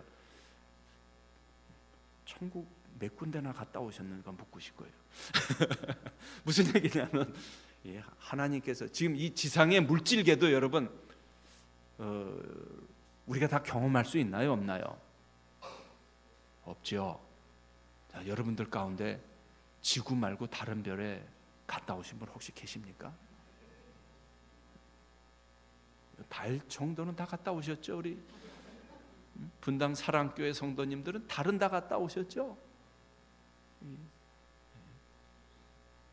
천국 몇 군데나 갔다 오셨는가 묻고 싶고요. 무슨 얘기냐면 하나님께서 지금 이 지상의 물질계도 여러분 우리가 다 경험할 수 있나요, 없나요? 없죠. 자, 여러분들 가운데 지구 말고 다른 별에 갔다 오신 분 혹시 계십니까? 달 정도는 다 갔다 오셨죠, 우리 분당 사랑교회 성도님들은 달은 다 갔다 오셨죠?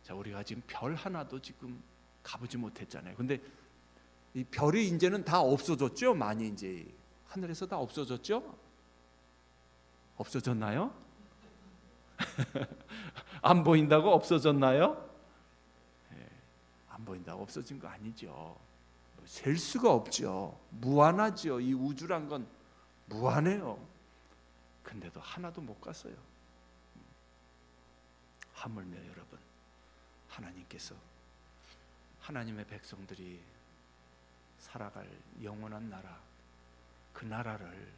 자, 우리가 지금 별 하나도 지금 가보지 못했잖아요. 근데 이 별이 이제는 다 없어졌죠? 많이 이제 하늘에서 다 없어졌죠? 없어졌나요? 안 보인다고 없어졌나요? 안 보인다고 없어진 거 아니죠. 셀 수가 없죠. 무한하죠. 이 우주란 건 무한해요. 근데도 하나도 못 갔어요. 하물며 여러분, 하나님께서 하나님의 백성들이 살아갈 영원한 나라, 그 나라를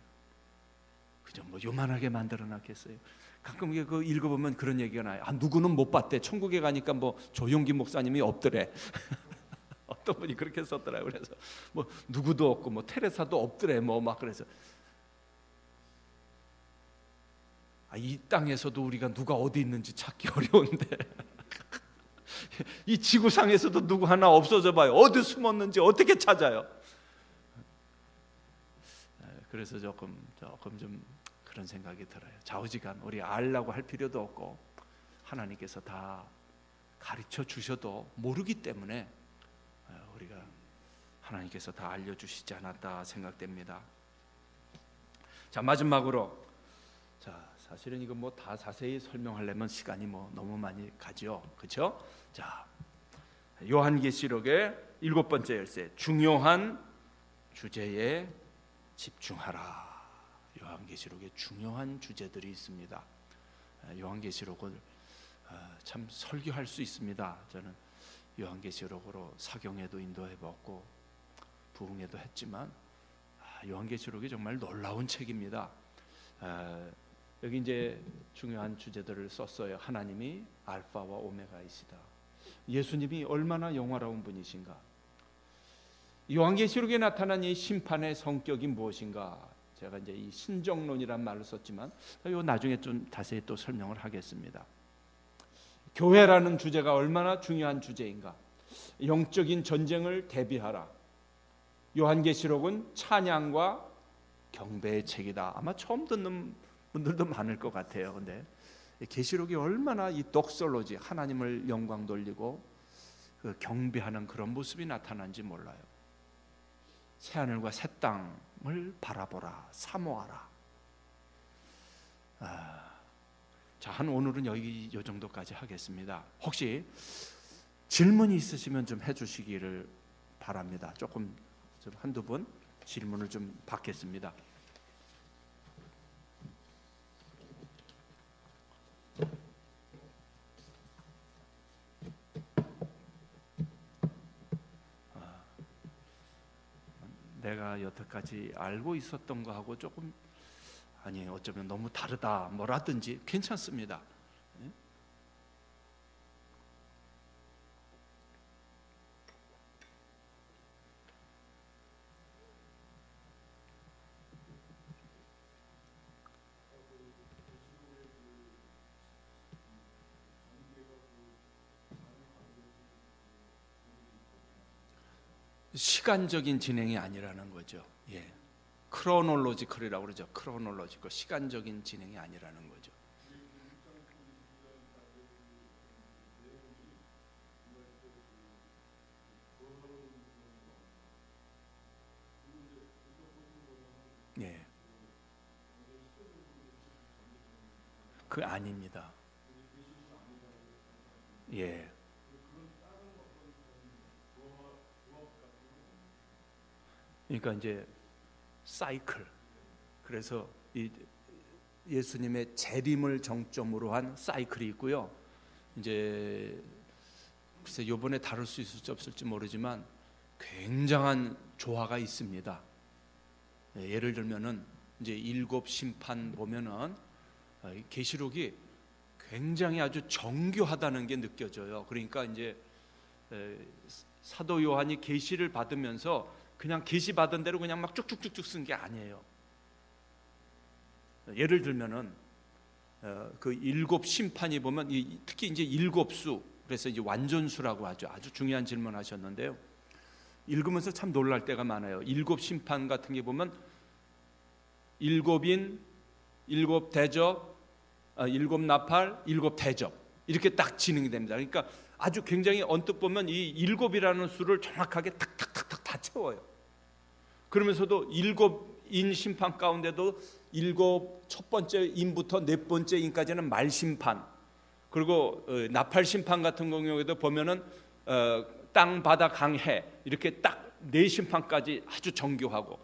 그저 뭐 요만하게 만들어 놨겠어요. 가끔 그 읽어보면 그런 얘기가 나요. 누구는 못 봤대. 천국에 가니까 뭐 조용기 목사님이 없더래. 어떤 분이 그렇게 썼더라고요. 그래서 뭐 누구도 없고 뭐 테레사도 없더래. 뭐 막 그래서 이 땅에서도 우리가 누가 어디 있는지 찾기 어려운데 이 지구상에서도 누구 하나 없어져 봐요. 어디 숨었는지 어떻게 찾아요? 그래서 조금 좀 그런 생각이 들어요. 좌우지간 우리 알라고 할 필요도 없고 하나님께서 다 가르쳐 주셔도 모르기 때문에 우리가 하나님께서 다 알려주시지 않았다 생각됩니다. 자, 마지막으로, 자, 사실은 이거 뭐 다 자세히 설명하려면 시간이 뭐 너무 많이 가죠, 그렇죠? 자, 요한계시록의 7번째 열쇠, 중요한 주제에 집중하라. 요한계시록에 중요한 주제들이 있습니다. 요한계시록을 참 설교할 수 있습니다. 저는 요한계시록으로 사경에도 인도해봤고 부흥회도 했지만 요한계시록이 정말 놀라운 책입니다. 여기 이제 중요한 주제들을 썼어요. 하나님이 알파와 오메가이시다. 예수님이 얼마나 영화로운 분이신가. 요한계시록에 나타난 이 심판의 성격이 무엇인가. 제가 이제 이 신정론이란 말을 썼지만 요 나중에 좀 자세히 또 설명을 하겠습니다. 교회라는 주제가 얼마나 중요한 주제인가. 영적인 전쟁을 대비하라. 요한계시록은 찬양과 경배의 책이다. 아마 처음 듣는 분들도 많을 것 같아요. 근데 계시록이 얼마나 이 독설로지, 하나님을 영광 돌리고 그 경배하는 그런 모습이 나타난지 몰라요. 새하늘과 새 땅을 바라보라, 사모하라. 자, 한 오늘은 여기 요 정도까지 하겠습니다. 혹시 질문이 있으시면 좀 해주시기를 바랍니다. 조금 좀 한두 분 질문을 좀 받겠습니다. 내가 여태까지 알고 있었던 거하고 조금 어쩌면 너무 다르다 뭐라든지 괜찮습니다. 시간적인 진행이 아니라는 거죠. 예, 크로놀로지컬이라고 그러죠. 크로놀로지컬, 시간적인 진행이 아니라는 거죠. 예, 그 아닙니다. 예. 그러니까 이제 사이클. 그래서 이 예수님의 재림을 정점으로 한 사이클이 있고요. 이제 글쎄 이번에 다룰 수 있을지 없을지 모르지만 굉장한 조화가 있습니다. 예를 들면은 이제 7 심판 보면은 계시록이 굉장히 아주 정교하다는 게 느껴져요. 그러니까 이제 사도 요한이 계시를 받으면서 그냥 계시 받은 대로 그냥 막 쭉쭉쭉쭉 쓴 게 아니에요. 예를 들면은 그 7 심판이 보면 특히 이제 7수, 그래서 이제 완전수라고 하죠. 아주 중요한 질문하셨는데요. 읽으면서 참 놀랄 때가 많아요. 7 심판 같은 게 보면 7인, 7 대접, 7 나팔, 7 대접 이렇게 딱 진행이 됩니다. 그러니까 아주 굉장히 언뜻 보면 이 7이라는 수를 정확하게 탁탁탁탁 다 채워요. 그러면서도 인 심판 가운데도 일곱 첫 번째 인부터 네 번째 인까지는 말 심판, 그리고 나팔 심판 같은 경우에도 보면은 땅 바다 강해 이렇게 딱 네 심판까지 아주 정교하고,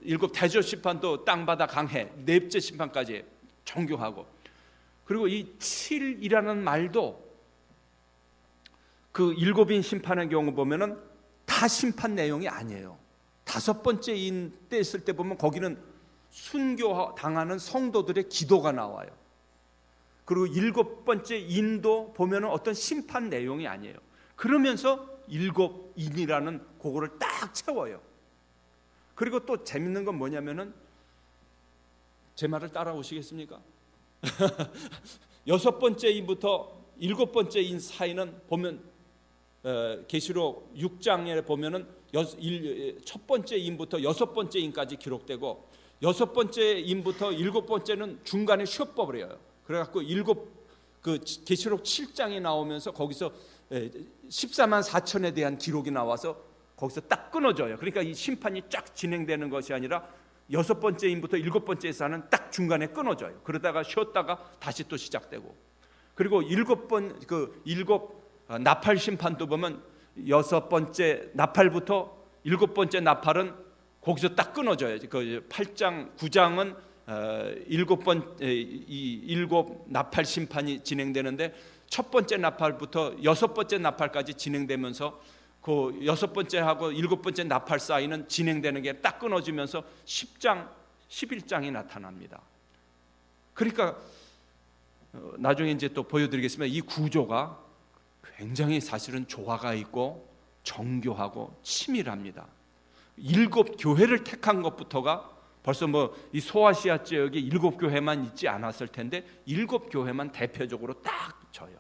일곱 대저 심판도 땅 바다 강해 넷째 심판까지 정교하고, 그리고 이 7이라는 말도 그 일곱인 심판의 경우 보면은 다 심판 내용이 아니에요. 다섯 번째 인 때 있을 때 보면 거기는 순교 당하는 성도들의 기도가 나와요. 그리고 일곱 번째 인도 보면은 어떤 심판 내용이 아니에요. 그러면서 일곱 인이라는 그거를 딱 채워요. 그리고 또 재밌는 건 뭐냐면은, 제 말을 따라오시겠습니까? 여섯 번째 인부터 일곱 번째 인 사이는 보면 계시록 6장에 보면은 첫 번째 인부터 여섯 번째 인까지 기록되고, 여섯 번째 인부터 일곱 번째는 중간에 쉬어버려요. 그래갖고 그 계시록 7장이 나오면서 거기서 14만 4천에 대한 기록이 나와서 거기서 딱 끊어져요. 그러니까 이 심판이 쫙 진행되는 것이 아니라 여섯 번째 인부터 일곱 번째 사는 딱 중간에 끊어져요. 그러다가 쉬었다가 다시 또 시작되고, 그리고 일곱 나팔 심판도 보면 여섯 번째 나팔부터 일곱 번째 나팔은 거기서 딱 끊어져요. 그 8장 9장은 일곱 나팔 심판이 진행되는데, 첫 번째 나팔부터 여섯 번째 나팔까지 진행되면서 그 여섯 번째하고 일곱 번째 나팔 사이는 진행되는 게 딱 끊어지면서 10장, 11장이 나타납니다. 그러니까 나중에 이제 또 보여드리겠습니다. 이 구조가 굉장히 사실은 조화가 있고 정교하고 치밀합니다. 일곱 교회를 택한 것부터가 벌써 뭐 이 소아시아 지역에 일곱 교회만 있지 않았을 텐데 일곱 교회만 대표적으로 딱 져요.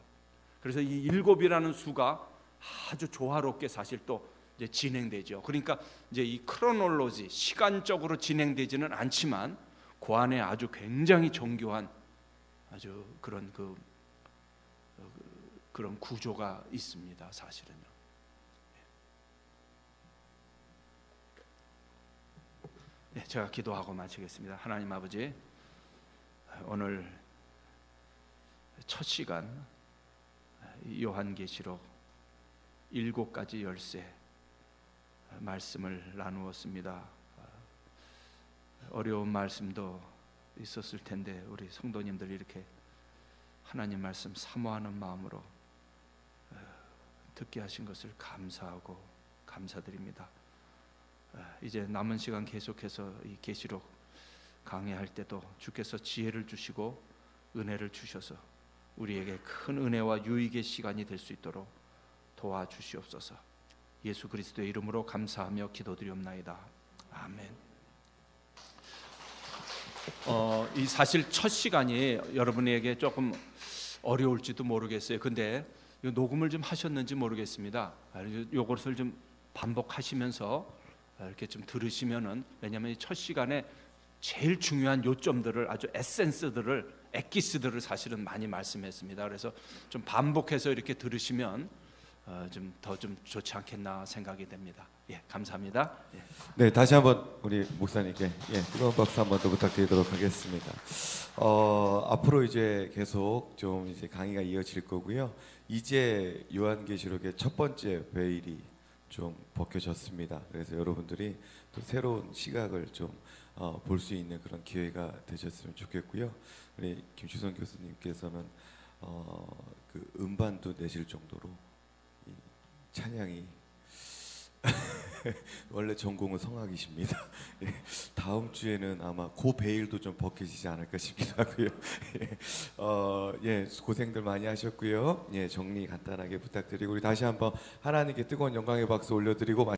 그래서 이 일곱이라는 수가 아주 조화롭게 사실 또 이제 진행되죠. 그러니까 이제 이 크로놀로지 시간적으로 진행되지는 않지만 그 안에 아주 굉장히 정교한 아주 그런 구조가 있습니다. 사실은요. 네, 제가 기도하고 마치겠습니다. 하나님 아버지, 오늘 첫 시간 요한계시록 7가지 열쇠 말씀을 나누었습니다. 어려운 말씀도 있었을 텐데 우리 성도님들이 이렇게 하나님 말씀 사모하는 마음으로 듣게 하신 것을 감사하고 감사드립니다. 이제 남은 시간 계속해서 이 계시록 강해할 때도 주께서 지혜를 주시고 은혜를 주셔서 우리에게 큰 은혜와 유익의 시간이 될 수 있도록 도와주시옵소서. 예수 그리스도의 이름으로 감사하며 기도드리옵나이다. 아멘. 이 사실 첫 시간이 여러분에게 조금 어려울지도 모르겠어요. 근데 녹음을 좀 하셨는지 모르겠습니다. 이것을 좀 반복하시면서 이렇게 좀 들으시면은, 왜냐하면 첫 시간에 제일 중요한 요점들을, 아주 에센스들을, 엑기스들을 사실은 많이 말씀했습니다. 그래서 좀 반복해서 이렇게 들으시면 좀 더 좀 좋지 않겠나 생각이 됩니다. 예, 감사합니다. 예. 네, 다시 한번 우리 목사님께 뜨거운 박수 한번 더 부탁드리도록 하겠습니다. 앞으로 이제 계속 좀 이제 강의가 이어질 거고요. 이제 요한계시록의 첫 번째 베일이 좀 벗겨졌습니다. 그래서 여러분들이 또 새로운 시각을 좀 볼 수 있는 그런 기회가 되셨으면 좋겠고요. 우리 김주선 교수님께서는 그 음반도 내실 정도로 이 찬양이 원래 전공은 성악이십니다. 다음 주에는 아마 고 베일도 좀 벗겨지지 않을까 싶기도 하고요. 고생들 많이 하셨고요. 정리 간단하게 부탁드리고 우리 다시 한번 하나님께 뜨거운 영광의 박수 올려드리고